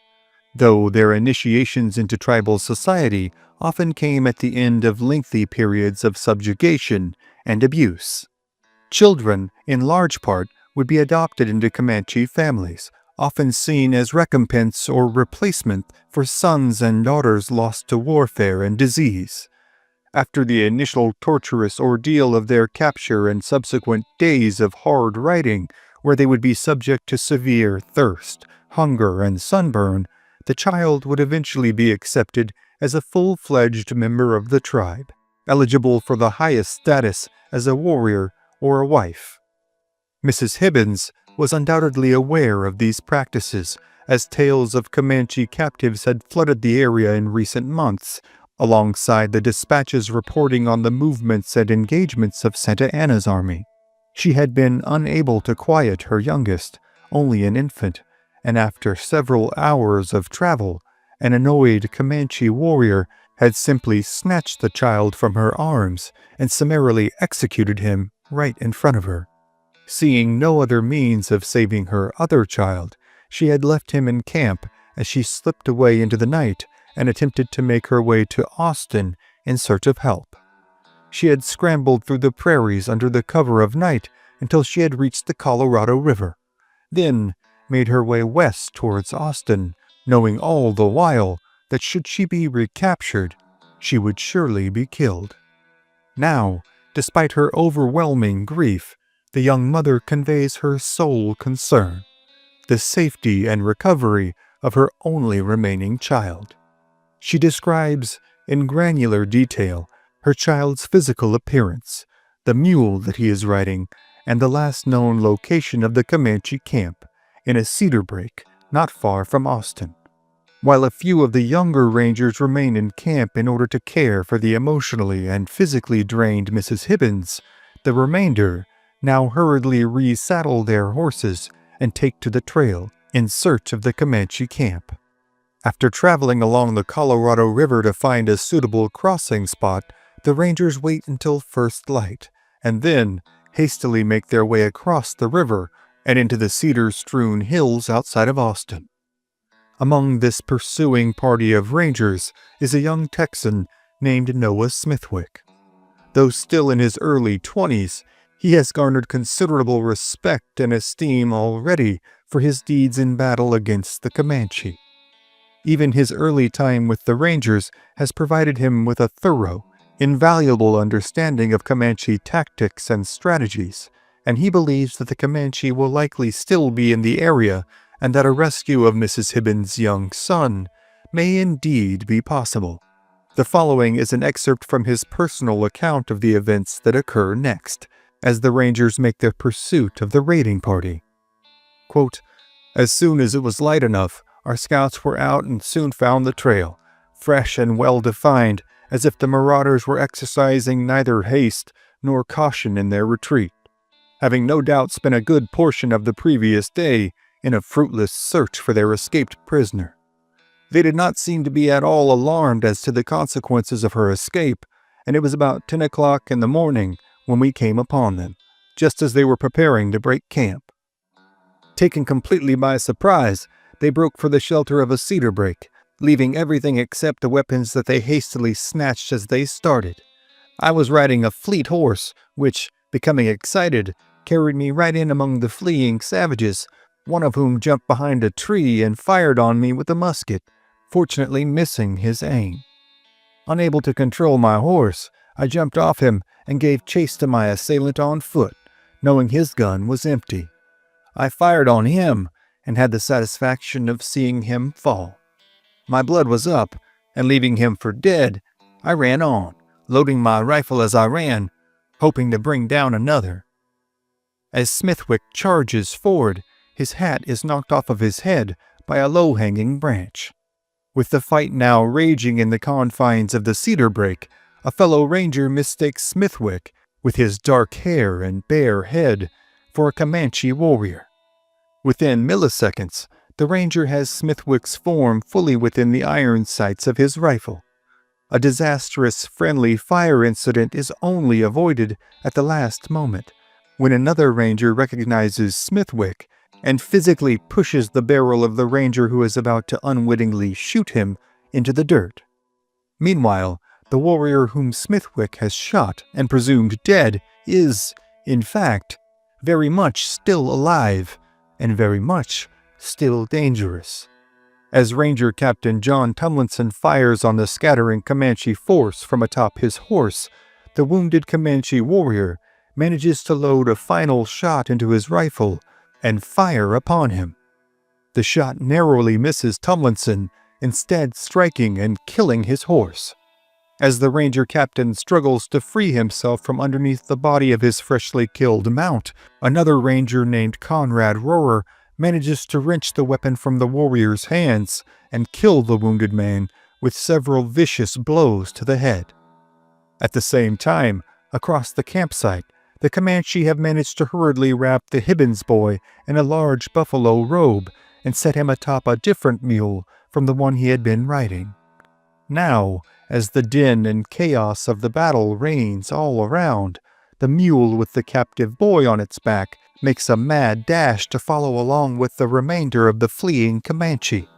though their initiations into tribal society often came at the end of lengthy periods of subjugation and abuse. Children, in large part, would be adopted into Comanche families, often seen as recompense or replacement for sons and daughters lost to warfare and disease. After the initial torturous ordeal of their capture and subsequent days of hard riding, where they would be subject to severe thirst, hunger, and sunburn, the child would eventually be accepted as a full-fledged member of the tribe, eligible for the highest status as a warrior or a wife. Mrs. Hibbins was undoubtedly aware of these practices, as tales of Comanche captives had flooded the area in recent months, alongside the dispatches reporting on the movements and engagements of Santa Anna's army. She had been unable to quiet her youngest, only an infant, and after several hours of travel, an annoyed Comanche warrior had simply snatched the child from her arms and summarily executed him right in front of her. Seeing no other means of saving her other child, she had left him in camp as she slipped away into the night and attempted to make her way to Austin in search of help. She had scrambled through the prairies under the cover of night until she had reached the Colorado River, then made her way west towards Austin, knowing all the while that should she be recaptured, she would surely be killed. Now, despite her overwhelming grief, the young mother conveys her sole concern: the safety and recovery of her only remaining child. She describes, in granular detail, her child's physical appearance, the mule that he is riding, and the last known location of the Comanche camp, in a cedar brake not far from Austin. While a few of the younger rangers remain in camp in order to care for the emotionally and physically drained Mrs. Hibbins, the remainder now hurriedly resaddle their horses and take to the trail in search of the Comanche camp. After traveling along the Colorado River to find a suitable crossing spot, the rangers wait until first light, and then hastily make their way across the river and into the cedar-strewn hills outside of Austin. Among this pursuing party of rangers is a young Texan named Noah Smithwick. Though still in his early 20s, he has garnered considerable respect and esteem already for his deeds in battle against the Comanche. Even his early time with the Rangers has provided him with a thorough, invaluable understanding of Comanche tactics and strategies, and he believes that the Comanche will likely still be in the area and that a rescue of Mrs. Hibbins' young son may indeed be possible. The following is an excerpt from his personal account of the events that occur next, as the Rangers make their pursuit of the raiding party. Quote, "As soon as it was light enough, our scouts were out and soon found the trail, fresh and well-defined, as if the marauders were exercising neither haste nor caution in their retreat, having no doubt spent a good portion of the previous day in a fruitless search for their escaped prisoner. They did not seem to be at all alarmed as to the consequences of her escape, and it was about 10 o'clock in the morning when we came upon them, just as they were preparing to break camp. Taken completely by surprise, they broke for the shelter of a cedar brake, leaving everything except the weapons that they hastily snatched as they started. I was riding a fleet horse, which, becoming excited, carried me right in among the fleeing savages, one of whom jumped behind a tree and fired on me with a musket, fortunately missing his aim. Unable to control my horse, I jumped off him and gave chase to my assailant on foot, knowing his gun was empty. I fired on him and had the satisfaction of seeing him fall. My blood was up, and leaving him for dead, I ran on, loading my rifle as I ran, hoping to bring down another. As Smithwick charges forward, his hat is knocked off of his head by a low-hanging branch. With the fight now raging in the confines of the cedar brake, a fellow ranger mistakes Smithwick, with his dark hair and bare head, for a Comanche warrior. Within milliseconds, the ranger has Smithwick's form fully within the iron sights of his rifle. A disastrous friendly fire incident is only avoided at the last moment, when another ranger recognizes Smithwick and physically pushes the barrel of the ranger who is about to unwittingly shoot him into the dirt. Meanwhile, the warrior whom Smithwick has shot and presumed dead is, in fact, very much still alive and very much still dangerous. As Ranger Captain John Tumlinson fires on the scattering Comanche force from atop his horse, the wounded Comanche warrior manages to load a final shot into his rifle and fire upon him. The shot narrowly misses Tumlinson, instead striking and killing his horse. As the ranger captain struggles to free himself from underneath the body of his freshly killed mount, another ranger named Conrad Rohrer manages to wrench the weapon from the warrior's hands and kill the wounded man with several vicious blows to the head. At the same time, across the campsite, the Comanche have managed to hurriedly wrap the Hibbins boy in a large buffalo robe and set him atop a different mule from the one he had been riding. Now, as the din and chaos of the battle reigns all around, the mule with the captive boy on its back makes a mad dash to follow along with the remainder of the fleeing Comanche.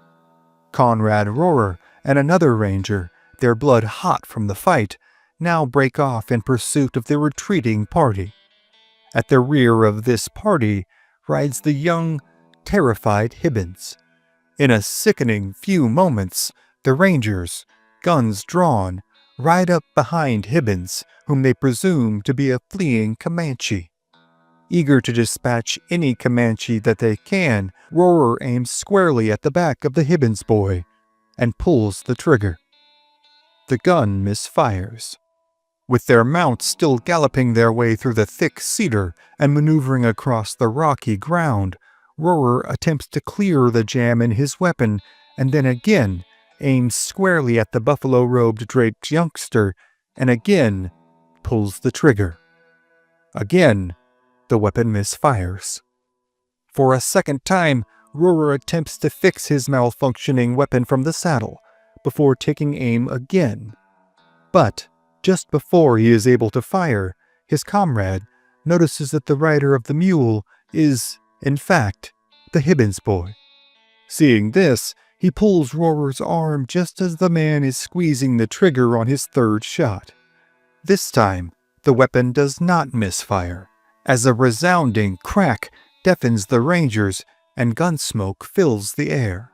Conrad Rohrer and another ranger, their blood hot from the fight, now break off in pursuit of the retreating party. At the rear of this party rides the young, terrified Hibbins. In a sickening few moments, the rangers, guns drawn, ride up behind Hibbins, whom they presume to be a fleeing Comanche. Eager to dispatch any Comanche that they can, Rohrer aims squarely at the back of the Hibbins boy and pulls the trigger. The gun misfires. With their mounts still galloping their way through the thick cedar and maneuvering across the rocky ground, Rohrer attempts to clear the jam in his weapon and then again aims squarely at the buffalo-robed draped youngster and again pulls the trigger. Again, the weapon misfires. For a second time, Rohrer attempts to fix his malfunctioning weapon from the saddle before taking aim again. But just before he is able to fire, his comrade notices that the rider of the mule is, in fact, the Hibbins boy. Seeing this, he pulls Rohrer's arm just as the man is squeezing the trigger on his third shot. This time, the weapon does not misfire, as a resounding crack deafens the rangers and gun smoke fills the air.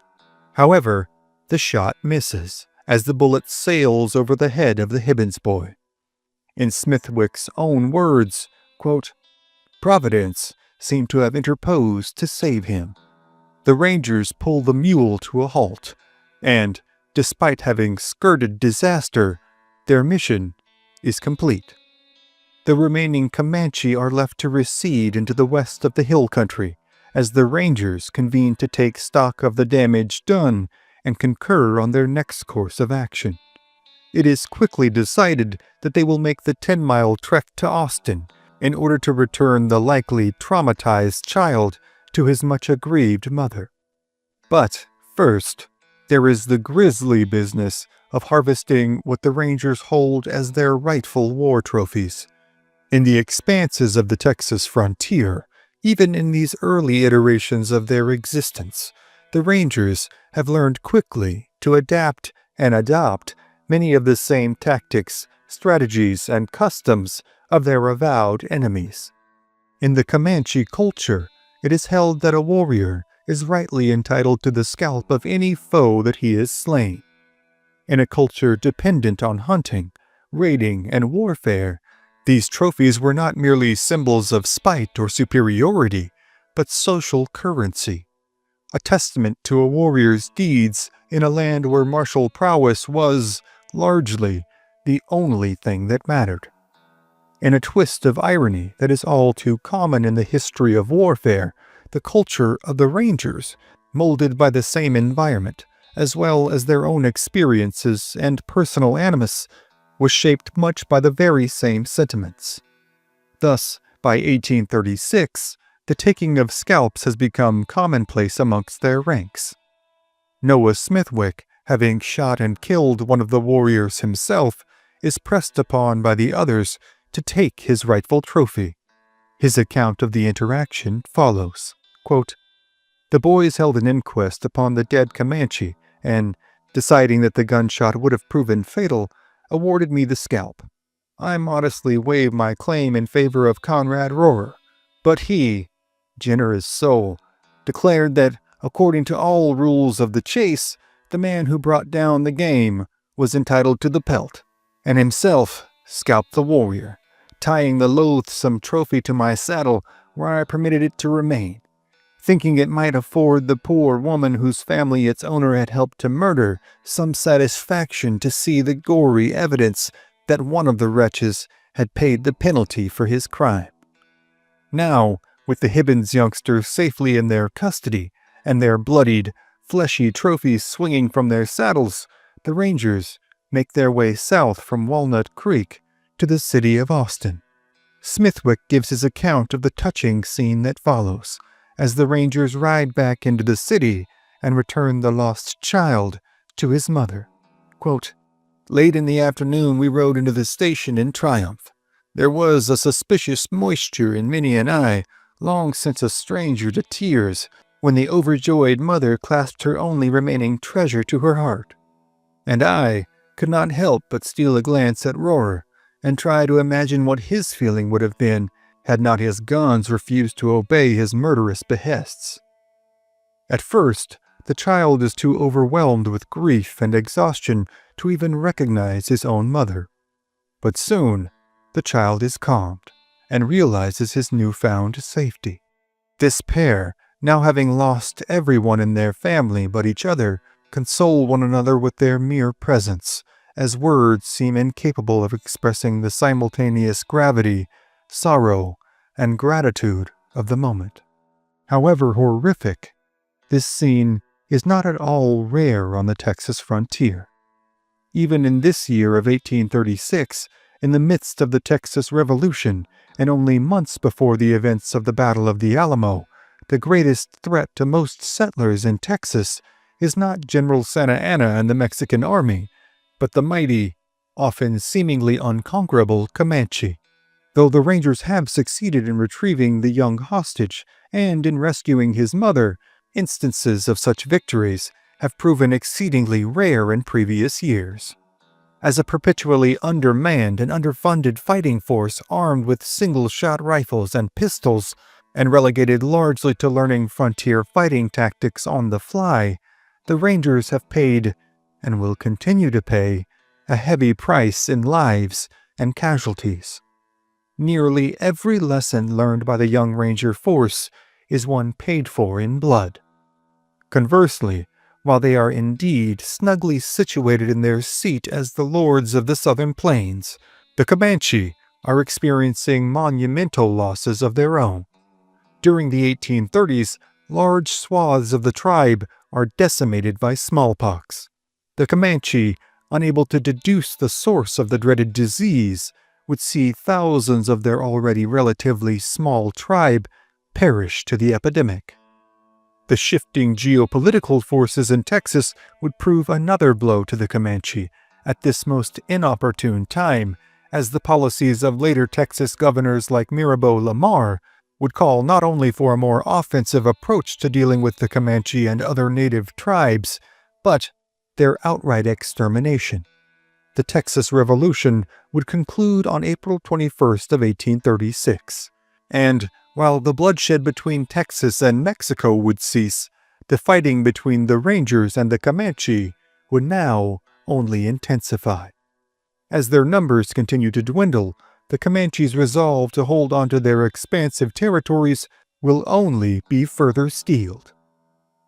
However, the shot misses, as the bullet sails over the head of the Hibbins boy. In Smithwick's own words, quote, "Providence seemed to have interposed to save him." The rangers pull the mule to a halt, and, despite having skirted disaster, their mission is complete. The remaining Comanche are left to recede into the west of the hill country, as the rangers convene to take stock of the damage done and concur on their next course of action. It is quickly decided that they will make the 10-mile trek to Austin in order to return the likely traumatized child to his much aggrieved mother. But first, there is the grisly business of harvesting what the rangers hold as their rightful war trophies. In the expanses of the Texas frontier, even in these early iterations of their existence, the rangers have learned quickly to adapt and adopt many of the same tactics, strategies, and customs of their avowed enemies. In the Comanche culture, it is held that a warrior is rightly entitled to the scalp of any foe that he has slain. In a culture dependent on hunting, raiding, and warfare, these trophies were not merely symbols of spite or superiority, but social currency, a testament to a warrior's deeds in a land where martial prowess was, largely, the only thing that mattered. In a twist of irony that is all too common in the history of warfare, the culture of the Rangers, molded by the same environment, as well as their own experiences and personal animus, was shaped much by the very same sentiments. Thus, by 1836, the taking of scalps has become commonplace amongst their ranks. Noah Smithwick, having shot and killed one of the warriors himself, is pressed upon by the others to take his rightful trophy. His account of the interaction follows, quote, "The boys held an inquest upon the dead Comanche and, deciding that the gunshot would have proven fatal, awarded me the scalp. I modestly waived my claim in favor of Conrad Rohrer, but he, generous soul, declared that, according to all rules of the chase, the man who brought down the game was entitled to the pelt, and himself scalped the warrior, tying the loathsome trophy to my saddle where I permitted it to remain. thinking it might afford the poor woman whose family its owner had helped to murder some satisfaction to see the gory evidence that one of the wretches had paid the penalty for his crime. Now, with the Hibbins youngsters safely in their custody and their bloodied, fleshy trophies swinging from their saddles, the Rangers make their way south from Walnut Creek to the city of Austin. Smithwick gives his account of the touching scene that follows, as the Rangers ride back into the city and return the lost child to his mother. Quote, "Late in the afternoon we rode into the station in triumph. There was a suspicious moisture in Minnie and I, long since a stranger to tears, when the overjoyed mother clasped her only remaining treasure to her heart. And I could not help but steal a glance at Rohrer, and try to imagine what his feeling would have been had not his guns refused to obey his murderous behests. At first, the child is too overwhelmed with grief and exhaustion to even recognize his own mother. But soon, the child is calmed and realizes his newfound safety. This pair, now having lost everyone in their family but each other, console one another with their mere presence, as words seem incapable of expressing the simultaneous gravity, sorrow, and gratitude of the moment. However horrific, this scene is not at all rare on the Texas frontier. Even in this year of 1836, in the midst of the Texas Revolution, and only months before the events of the Battle of the Alamo, the greatest threat to most settlers in Texas is not General Santa Anna and the Mexican army, but the mighty, often seemingly unconquerable Comanche. Though the Rangers have succeeded in retrieving the young hostage and in rescuing his mother, instances of such victories have proven exceedingly rare in previous years. As a perpetually undermanned and underfunded fighting force armed with single-shot rifles and pistols, and relegated largely to learning frontier fighting tactics on the fly, the Rangers have paid, and will continue to pay, a heavy price in lives and casualties. Nearly every lesson learned by the young Ranger force is one paid for in blood. Conversely, while they are indeed snugly situated in their seat as the lords of the southern plains, the Comanche are experiencing monumental losses of their own. During the 1830s, large swaths of the tribe are decimated by smallpox. The Comanche, unable to deduce the source of the dreaded disease, would see thousands of their already relatively small tribe perish to the epidemic. The shifting geopolitical forces in Texas would prove another blow to the Comanche at this most inopportune time, as the policies of later Texas governors like Mirabeau Lamar would call not only for a more offensive approach to dealing with the Comanche and other native tribes, but their outright extermination. The Texas Revolution would conclude on April 21st of 1836, and while the bloodshed between Texas and Mexico would cease, the fighting between the Rangers and the Comanche would now only intensify. As their numbers continue to dwindle, the Comanche's resolve to hold onto their expansive territories will only be further steeled.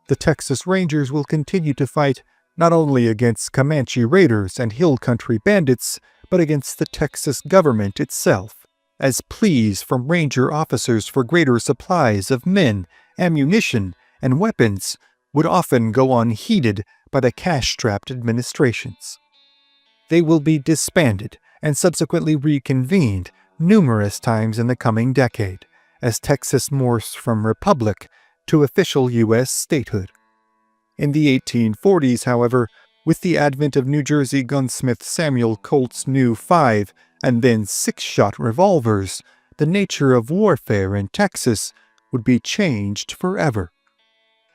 The Texas Rangers will continue to fight not only against Comanche raiders and hill country bandits, but against the Texas government itself, as pleas from Ranger officers for greater supplies of men, ammunition, and weapons would often go unheeded by the cash-strapped administrations. They will be disbanded and subsequently reconvened numerous times in the coming decade, as Texas morphs from republic to official U.S. statehood. In the 1840s, however, with the advent of New Jersey gunsmith Samuel Colt's new 5- and then 6-shot revolvers, the nature of warfare in Texas would be changed forever.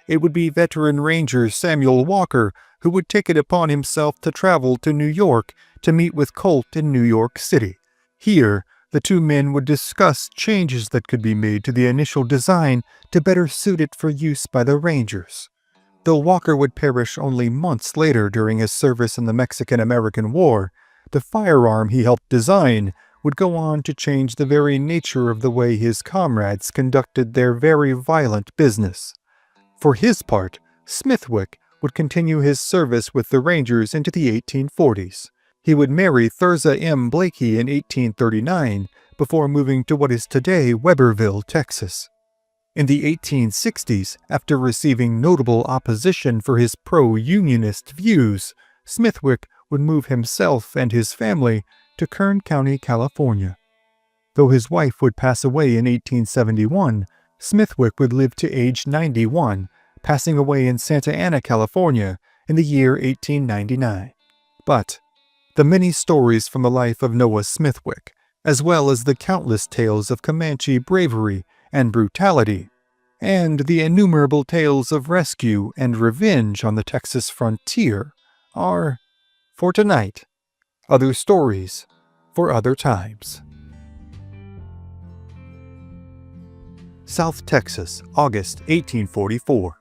It would be veteran Ranger Samuel Walker who would take it upon himself to travel to New York to meet with Colt in New York City. Here, the two men would discuss changes that could be made to the initial design to better suit it for use by the Rangers. Though Walker would perish only months later during his service in the Mexican-American War, the firearm he helped design would go on to change the very nature of the way his comrades conducted their very violent business. For his part, Smithwick would continue his service with the Rangers into the 1840s. He would marry Thirza M. Blakey in 1839 before moving to what is today Weberville, Texas. In the 1860s, after receiving notable opposition for his pro-unionist views, Smithwick would move himself and his family to Kern County, California. Though his wife would pass away in 1871, Smithwick would live to age 91, passing away in Santa Ana, California in the year 1899. But the many stories from the life of Noah Smithwick, as well as the countless tales of Comanche bravery and brutality, and the innumerable tales of rescue and revenge on the Texas frontier, are, for tonight, other stories for other times. South Texas, August 1844.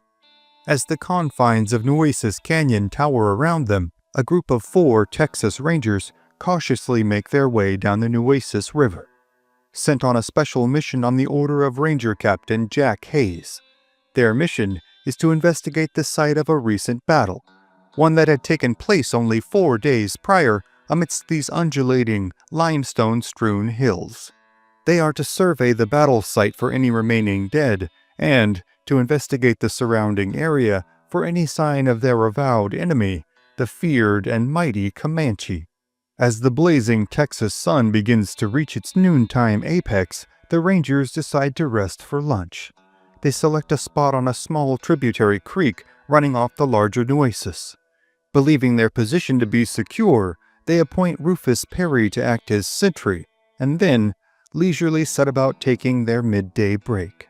As the confines of Nueces Canyon tower around them, a group of 4 Texas Rangers cautiously make their way down the Nueces River, sent on a special mission on the order of Ranger Captain Jack Hayes. Their mission is to investigate the site of a recent battle, one that had taken place only 4 days prior amidst these undulating, limestone-strewn hills. They are to survey the battle site for any remaining dead, and to investigate the surrounding area for any sign of their avowed enemy, the feared and mighty Comanche. As the blazing Texas sun begins to reach its noontime apex, the Rangers decide to rest for lunch. They select a spot on a small tributary creek running off the larger Nueces. Believing their position to be secure, they appoint Rufus Perry to act as sentry, and then leisurely set about taking their midday break.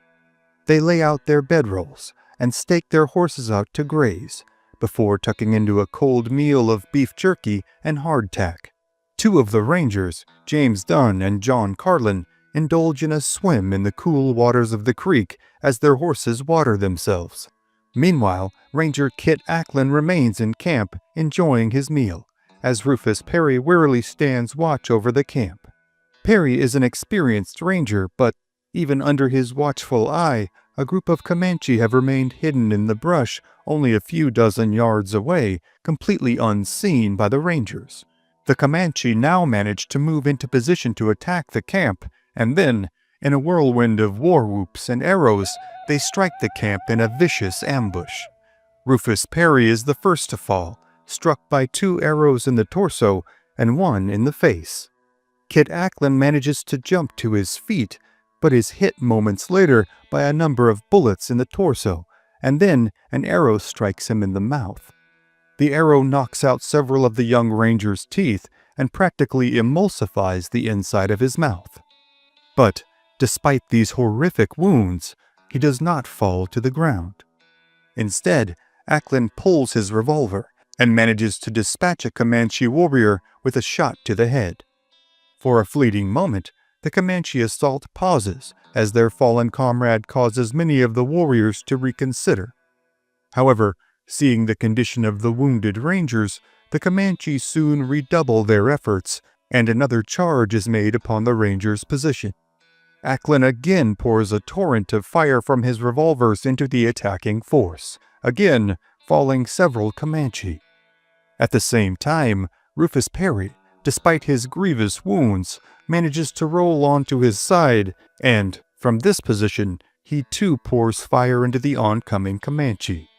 They lay out their bedrolls and stake their horses out to graze, before tucking into a cold meal of beef jerky and hardtack. 2 of the Rangers, James Dunn and John Carlin, indulge in a swim in the cool waters of the creek as their horses water themselves. Meanwhile, Ranger Kit Acklin remains in camp, enjoying his meal, as Rufus Perry wearily stands watch over the camp. Perry is an experienced ranger, but even under his watchful eye, a group of Comanche have remained hidden in the brush only a few dozen yards away, completely unseen by the Rangers. The Comanche now manage to move into position to attack the camp, and then, in a whirlwind of war whoops and arrows, they strike the camp in a vicious ambush. Rufus Perry is the first to fall, struck by 2 arrows in the torso and 1 in the face. Kit Acklin manages to jump to his feet, but is hit moments later by a number of bullets in the torso, and then an arrow strikes him in the mouth. The arrow knocks out several of the young ranger's teeth and practically emulsifies the inside of his mouth. But despite these horrific wounds, he does not fall to the ground. Instead, Acklin pulls his revolver and manages to dispatch a Comanche warrior with a shot to the head. For a fleeting moment, the Comanche assault pauses as their fallen comrade causes many of the warriors to reconsider. However, seeing the condition of the wounded Rangers, the Comanche soon redouble their efforts, and another charge is made upon the Rangers' position. Acklin again pours a torrent of fire from his revolvers into the attacking force, again falling several Comanche. At the same time, Rufus Perry, despite his grievous wounds, manages to roll onto his side, and from this position, he too pours fire into the oncoming Comanche.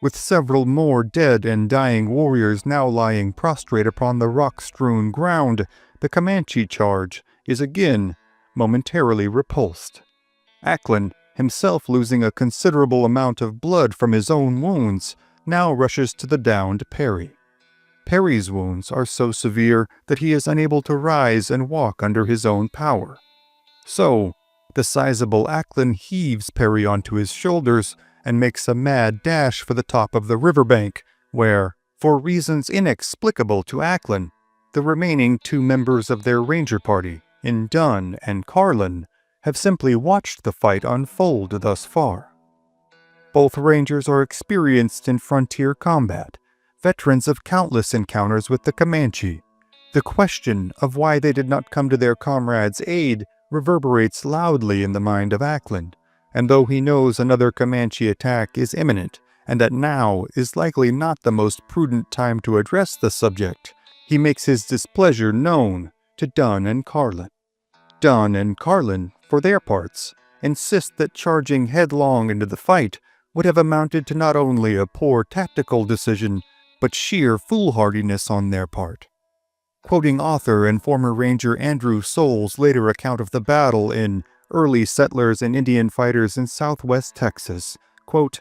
With several more dead and dying warriors now lying prostrate upon the rock-strewn ground, the Comanche charge is again momentarily repulsed. Acklin, himself losing a considerable amount of blood from his own wounds, now rushes to the downed Perry. Perry's wounds are so severe that he is unable to rise and walk under his own power. So, the sizable Acklin heaves Perry onto his shoulders and makes a mad dash for the top of the riverbank, where, for reasons inexplicable to Acklin, the remaining 2 members of their ranger party, in Dunn and Carlin, have simply watched the fight unfold thus far. Both rangers are experienced in frontier combat, veterans of countless encounters with the Comanche. The question of why they did not come to their comrades' aid reverberates loudly in the mind of Ackland, and though he knows another Comanche attack is imminent, and that now is likely not the most prudent time to address the subject, he makes his displeasure known to Dunn and Carlin. Dunn and Carlin, for their parts, insist that charging headlong into the fight would have amounted to not only a poor tactical decision, but sheer foolhardiness on their part. Quoting author and former ranger Andrew Soule's later account of the battle in Early Settlers and Indian Fighters in Southwest Texas, quote,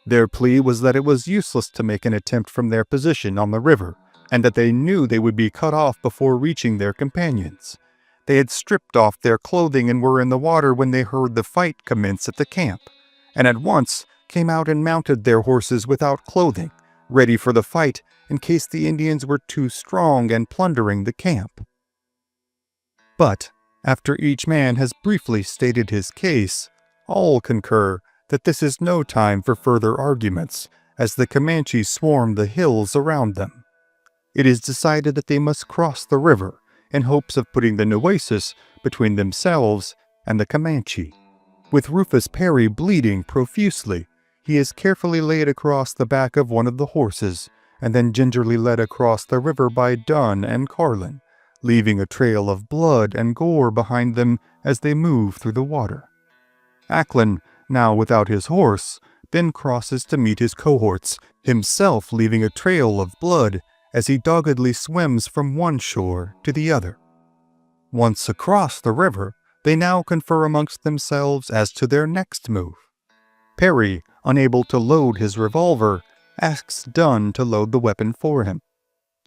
"Their plea was that it was useless to make an attempt from their position on the river, and that they knew they would be cut off before reaching their companions. They had stripped off their clothing and were in the water when they heard the fight commence at the camp, and at once came out and mounted their horses without clothing, ready for the fight in case the Indians were too strong and plundering the camp." But, after each man has briefly stated his case, all concur that this is no time for further arguments, as the Comanches swarm the hills around them. It is decided that they must cross the river in hopes of putting the Nueces between themselves and the Comanche. With Rufus Perry bleeding profusely, he is carefully laid across the back of one of the horses, and then gingerly led across the river by Dunn and Carlin, leaving a trail of blood and gore behind them as they move through the water. Ackland, now without his horse, then crosses to meet his cohorts, himself leaving a trail of blood as he doggedly swims from one shore to the other. Once across the river, they now confer amongst themselves as to their next move. Perry, unable to load his revolver, asks Dunn to load the weapon for him.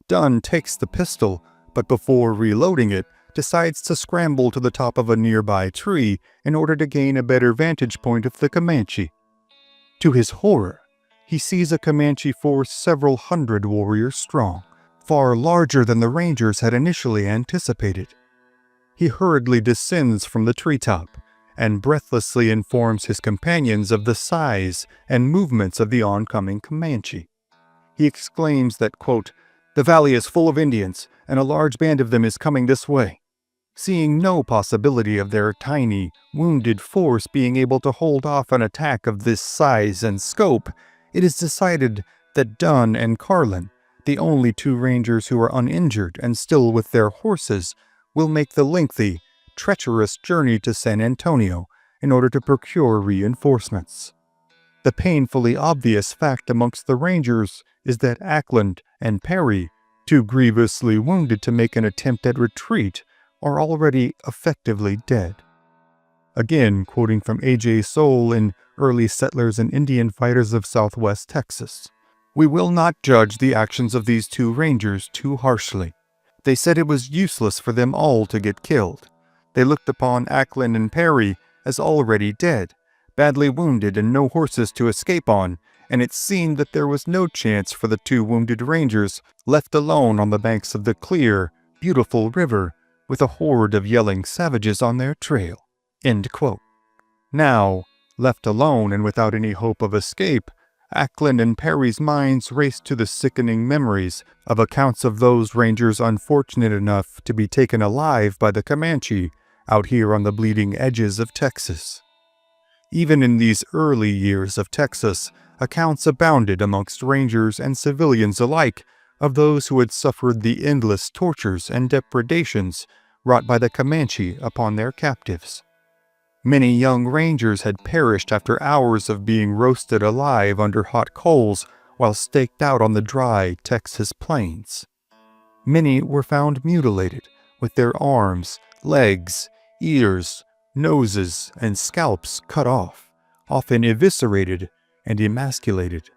Dunn takes the pistol, but before reloading it, decides to scramble to the top of a nearby tree in order to gain a better vantage point of the Comanche. To his horror, he sees a Comanche force several hundred warriors strong, far larger than the Rangers had initially anticipated. He hurriedly descends from the treetop and breathlessly informs his companions of the size and movements of the oncoming Comanche. He exclaims that, quote, "The valley is full of Indians, and a large band of them is coming this way." Seeing no possibility of their tiny, wounded force being able to hold off an attack of this size and scope, it is decided that Dunn and Carlin, the only two Rangers who are uninjured and still with their horses, will make the lengthy, treacherous journey to San Antonio in order to procure reinforcements. The painfully obvious fact amongst the Rangers is that Ackland and Perry, too grievously wounded to make an attempt at retreat, are already effectively dead. Again, quoting from A.J. Soule in Early Settlers and Indian Fighters of Southwest Texas, "We will not judge the actions of these two Rangers too harshly. They said it was useless for them all to get killed. They looked upon Ackland and Perry as already dead, badly wounded and no horses to escape on, and it seemed that there was no chance for the two wounded Rangers left alone on the banks of the clear, beautiful river with a horde of yelling savages on their trail." End quote. Now, left alone and without any hope of escape, Ackland and Perry's minds race to the sickening memories of accounts of those Rangers unfortunate enough to be taken alive by the Comanche out here on the bleeding edges of Texas. Even in these early years of Texas, accounts abounded amongst Rangers and civilians alike of those who had suffered the endless tortures and depredations wrought by the Comanche upon their captives. Many young Rangers had perished after hours of being roasted alive under hot coals while staked out on the dry Texas plains. Many were found mutilated, with their arms, legs, ears, noses, and scalps cut off, often eviscerated and emasculated.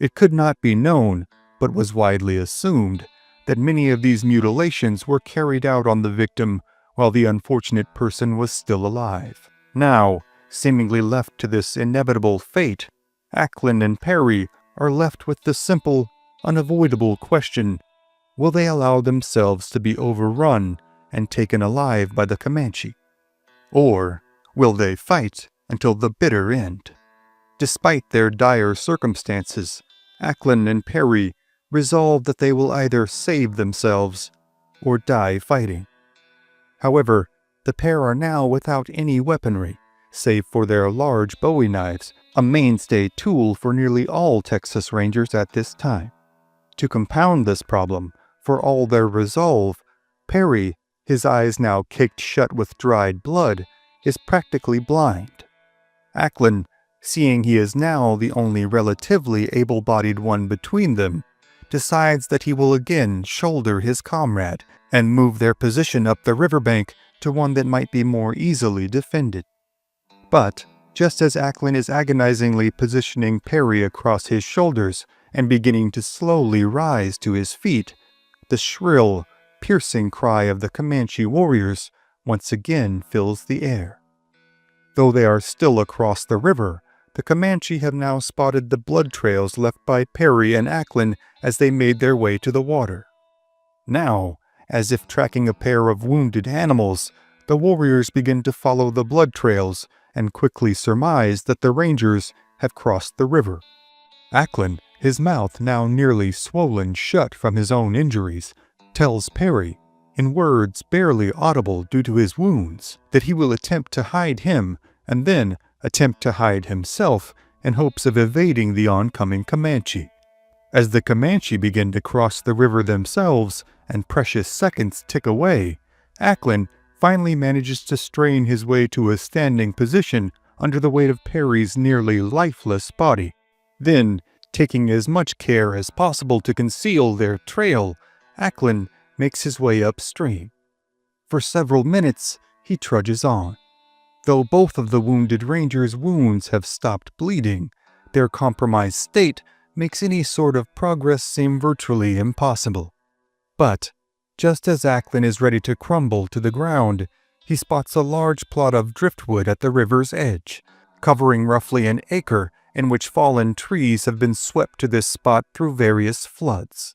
It could not be known, but was widely assumed, that many of these mutilations were carried out on the victim while the unfortunate person was still alive. Now, seemingly left to this inevitable fate, Ackland and Perry are left with the simple, unavoidable question: will they allow themselves to be overrun and taken alive by the Comanche? Or will they fight until the bitter end? Despite their dire circumstances, Ackland and Perry resolve that they will either save themselves or die fighting. However, the pair are now without any weaponry, save for their large Bowie knives, a mainstay tool for nearly all Texas Rangers at this time. To compound this problem, for all their resolve, Perry, his eyes now caked shut with dried blood, is practically blind. Ackland, seeing he is now the only relatively able-bodied one between them, decides that he will again shoulder his comrade and move their position up the riverbank to one that might be more easily defended. But, just as Ackland is agonizingly positioning Perry across his shoulders and beginning to slowly rise to his feet, the shrill, piercing cry of the Comanche warriors once again fills the air. Though they are still across the river, the Comanche have now spotted the blood trails left by Perry and Ackland as they made their way to the water. Now, as if tracking a pair of wounded animals, the warriors begin to follow the blood trails and quickly surmise that the Rangers have crossed the river. Ackland, his mouth now nearly swollen shut from his own injuries, tells Perry, in words barely audible due to his wounds, that he will attempt to hide him and then attempt to hide himself in hopes of evading the oncoming Comanche. As the Comanche begin to cross the river themselves and precious seconds tick away, Ackland finally manages to strain his way to a standing position under the weight of Perry's nearly lifeless body. Then, taking as much care as possible to conceal their trail, Ackland makes his way upstream. For several minutes, he trudges on. Though both of the wounded Rangers' wounds have stopped bleeding, their compromised state makes any sort of progress seem virtually impossible. But, just as Ackland is ready to crumble to the ground, he spots a large plot of driftwood at the river's edge, covering roughly an acre in which fallen trees have been swept to this spot through various floods.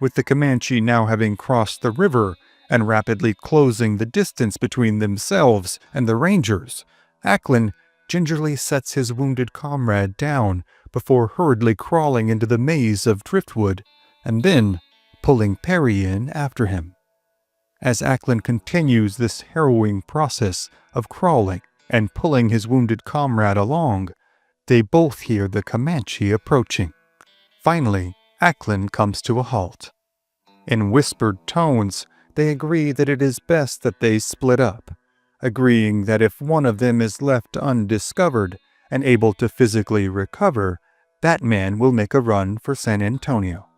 With the Comanche now having crossed the river and rapidly closing the distance between themselves and the Rangers, Ackland gingerly sets his wounded comrade down before hurriedly crawling into the maze of driftwood and then pulling Perry in after him. As Ackland continues this harrowing process of crawling and pulling his wounded comrade along, they both hear the Comanche approaching. Finally, Ackland comes to a halt. In whispered tones, they agree that it is best that they split up, agreeing that if one of them is left undiscovered and able to physically recover, that man will make a run for San Antonio.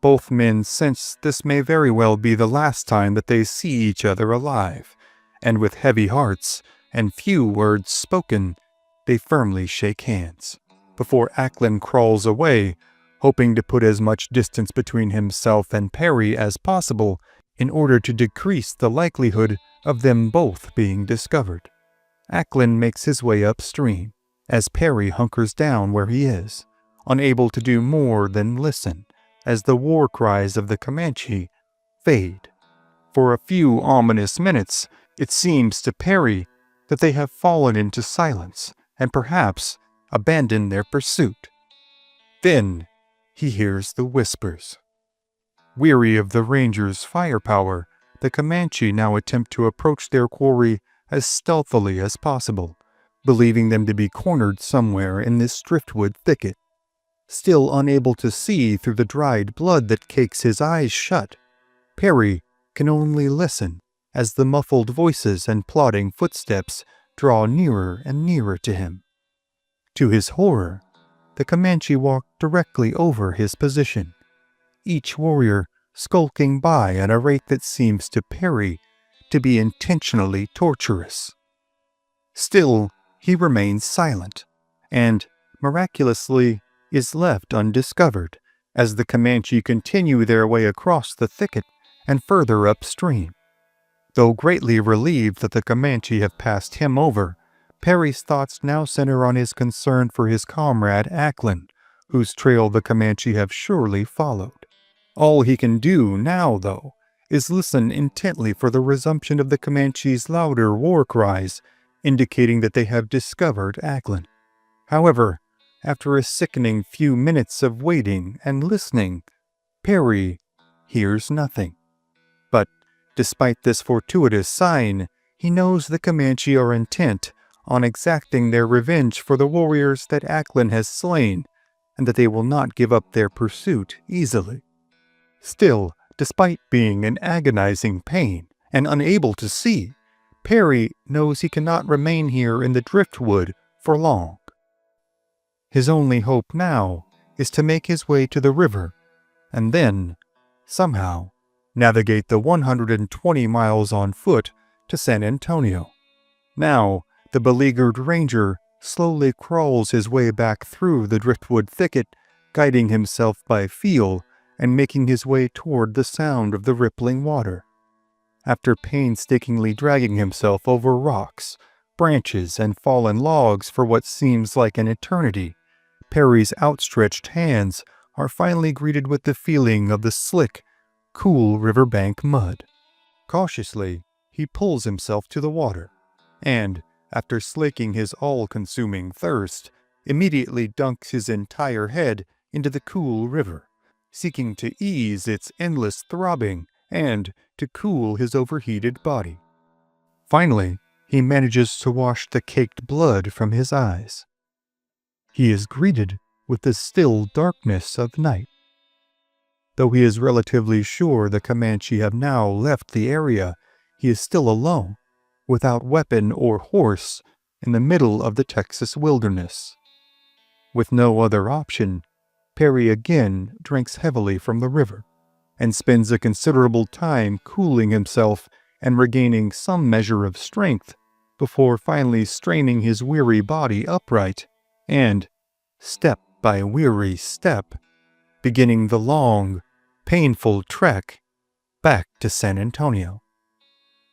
Both men sense this may very well be the last time that they see each other alive, and with heavy hearts and few words spoken, they firmly shake hands, before Ackland crawls away, hoping to put as much distance between himself and Perry as possible in order to decrease the likelihood of them both being discovered. Ackland makes his way upstream, as Perry hunkers down where he is, unable to do more than listen, as the war cries of the Comanche fade. For a few ominous minutes, it seems to Perry that they have fallen into silence and perhaps abandoned their pursuit. Then he hears the whispers. Weary of the Rangers' firepower, the Comanche now attempt to approach their quarry as stealthily as possible, believing them to be cornered somewhere in this driftwood thicket. Still unable to see through the dried blood that cakes his eyes shut, Perry can only listen as the muffled voices and plodding footsteps draw nearer and nearer to him. To his horror, the Comanche walk directly over his position, each warrior skulking by at a rate that seems to Perry to be intentionally torturous. Still, he remains silent, and, miraculously, is left undiscovered as the Comanche continue their way across the thicket and further upstream. Though greatly relieved that the Comanche have passed him over, Perry's thoughts now center on his concern for his comrade Ackland, whose trail the Comanche have surely followed. All he can do now, though, is listen intently for the resumption of the Comanche's louder war cries, indicating that they have discovered Ackland. However, after a sickening few minutes of waiting and listening, Perry hears nothing. Despite this fortuitous sign, he knows the Comanche are intent on exacting their revenge for the warriors that Acklin has slain, and that they will not give up their pursuit easily. Still, despite being in agonizing pain and unable to see, Perry knows he cannot remain here in the driftwood for long. His only hope now is to make his way to the river, and then, somehow, navigate the 120 miles on foot to San Antonio. Now, the beleaguered ranger slowly crawls his way back through the driftwood thicket, guiding himself by feel and making his way toward the sound of the rippling water. After painstakingly dragging himself over rocks, branches, and fallen logs for what seems like an eternity, Perry's outstretched hands are finally greeted with the feeling of the slick, cool riverbank mud. Cautiously, he pulls himself to the water, and, after slaking his all-consuming thirst, immediately dunks his entire head into the cool river, seeking to ease its endless throbbing and to cool his overheated body. Finally, he manages to wash the caked blood from his eyes. He is greeted with the still darkness of night. Though he is relatively sure the Comanche have now left the area, he is still alone, without weapon or horse, in the middle of the Texas wilderness. With no other option, Perry again drinks heavily from the river, and spends a considerable time cooling himself and regaining some measure of strength before finally straining his weary body upright and, step by weary step, beginning the long, painful trek back to San Antonio.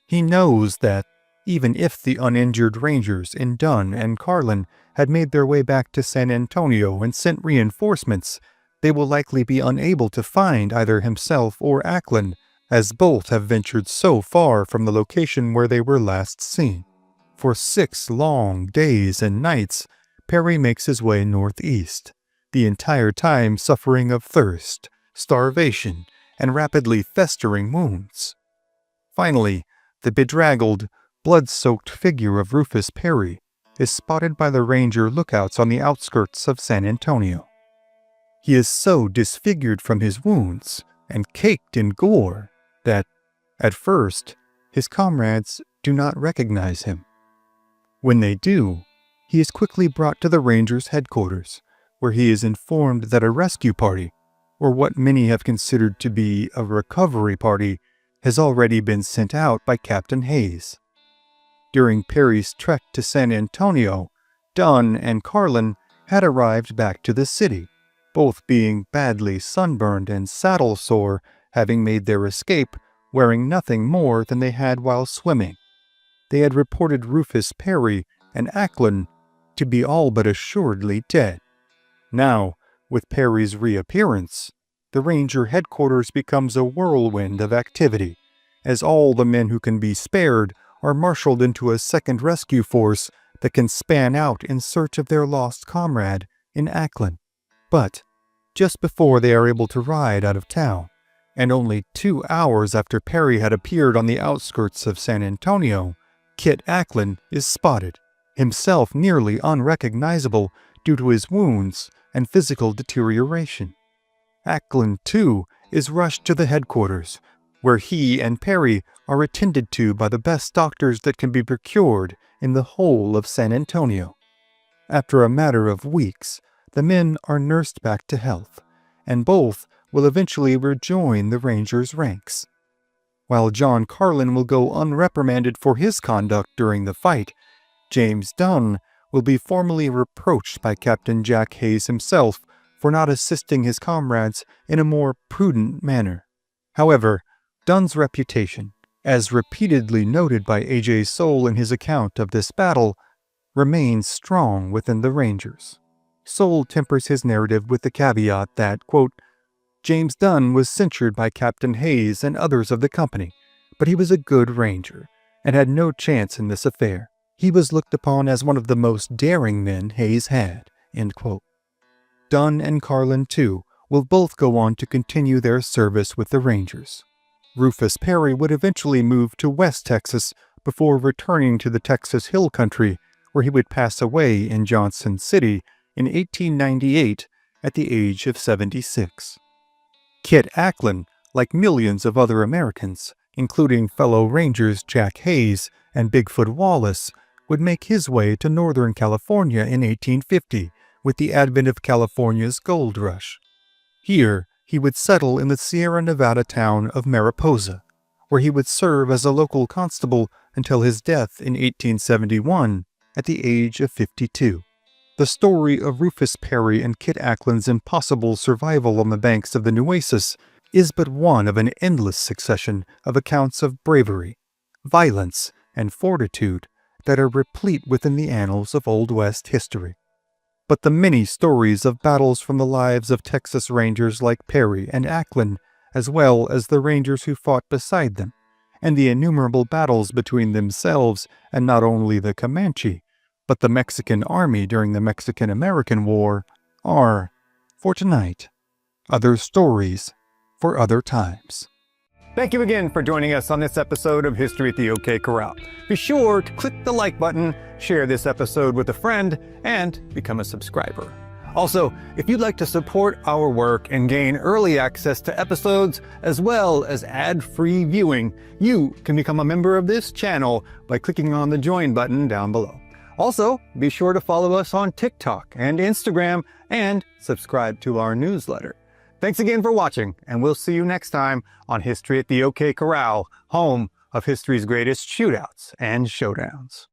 He knows that, even if the uninjured rangers in Dunn and Carlin had made their way back to San Antonio and sent reinforcements, they will likely be unable to find either himself or Acklin, as both have ventured so far from the location where they were last seen. For 6 long days and nights, Perry makes his way northeast, the entire time suffering of thirst, starvation, and rapidly festering wounds. Finally, the bedraggled, blood-soaked figure of Rufus Perry is spotted by the ranger lookouts on the outskirts of San Antonio. He is so disfigured from his wounds and caked in gore that, at first, his comrades do not recognize him. When they do, he is quickly brought to the ranger's headquarters, where he is informed that a rescue party, or what many have considered to be a recovery party, has already been sent out by Captain Hayes. During Perry's trek to San Antonio, Dunn and Carlin had arrived back to the city, both being badly sunburned and saddle-sore, having made their escape wearing nothing more than they had while swimming. They had reported Rufus Perry and Acklin to be all but assuredly dead. Now, with Perry's reappearance, the ranger headquarters becomes a whirlwind of activity, as all the men who can be spared are marshaled into a second rescue force that can span out in search of their lost comrade in Acklin. But, just before they are able to ride out of town, and only 2 hours after Perry had appeared on the outskirts of San Antonio, Kit Acklin is spotted, himself nearly unrecognizable due to his wounds and physical deterioration. Acklin, too, is rushed to the headquarters, where he and Perry are attended to by the best doctors that can be procured in the whole of San Antonio. After a matter of weeks, the men are nursed back to health, and both will eventually rejoin the Rangers' ranks. While John Carlin will go unreprimanded for his conduct during the fight, James Dunn will be formally reproached by Captain Jack Hayes himself for not assisting his comrades in a more prudent manner. However, Dunn's reputation, as repeatedly noted by A.J. Soule in his account of this battle, remains strong within the Rangers. Soule tempers his narrative with the caveat that, quote, James Dunn was censured by Captain Hayes and others of the company, but he was a good ranger and had no chance in this affair. He was looked upon as one of the most daring men Hayes had, end quote. Dunn and Carlin, too, will both go on to continue their service with the Rangers. Rufus Perry would eventually move to West Texas before returning to the Texas Hill Country, where he would pass away in Johnson City in 1898 at the age of 76. Kit Ackland, like millions of other Americans, including fellow Rangers Jack Hayes and Bigfoot Wallace, would make his way to Northern California in 1850 with the advent of California's gold rush. Here, he would settle in the Sierra Nevada town of Mariposa, where he would serve as a local constable until his death in 1871 at the age of 52. The story of Rufus Perry and Kit Ackland's impossible survival on the banks of the Nueces is but one of an endless succession of accounts of bravery, violence, and fortitude that are replete within the annals of Old West history. But the many stories of battles from the lives of Texas Rangers like Perry and Ackland, as well as the Rangers who fought beside them, and the innumerable battles between themselves and not only the Comanche, but the Mexican army during the Mexican-American War, are, for tonight, other stories for other times. Thank you again for joining us on this episode of History at the OK Corral. Be sure to click the like button, share this episode with a friend, and become a subscriber. Also, if you'd like to support our work and gain early access to episodes, as well as ad-free viewing, you can become a member of this channel by clicking on the join button down below. Also, be sure to follow us on TikTok and Instagram, and subscribe to our newsletter. Thanks again for watching, and we'll see you next time on History at the OK Corral, home of history's greatest shootouts and showdowns.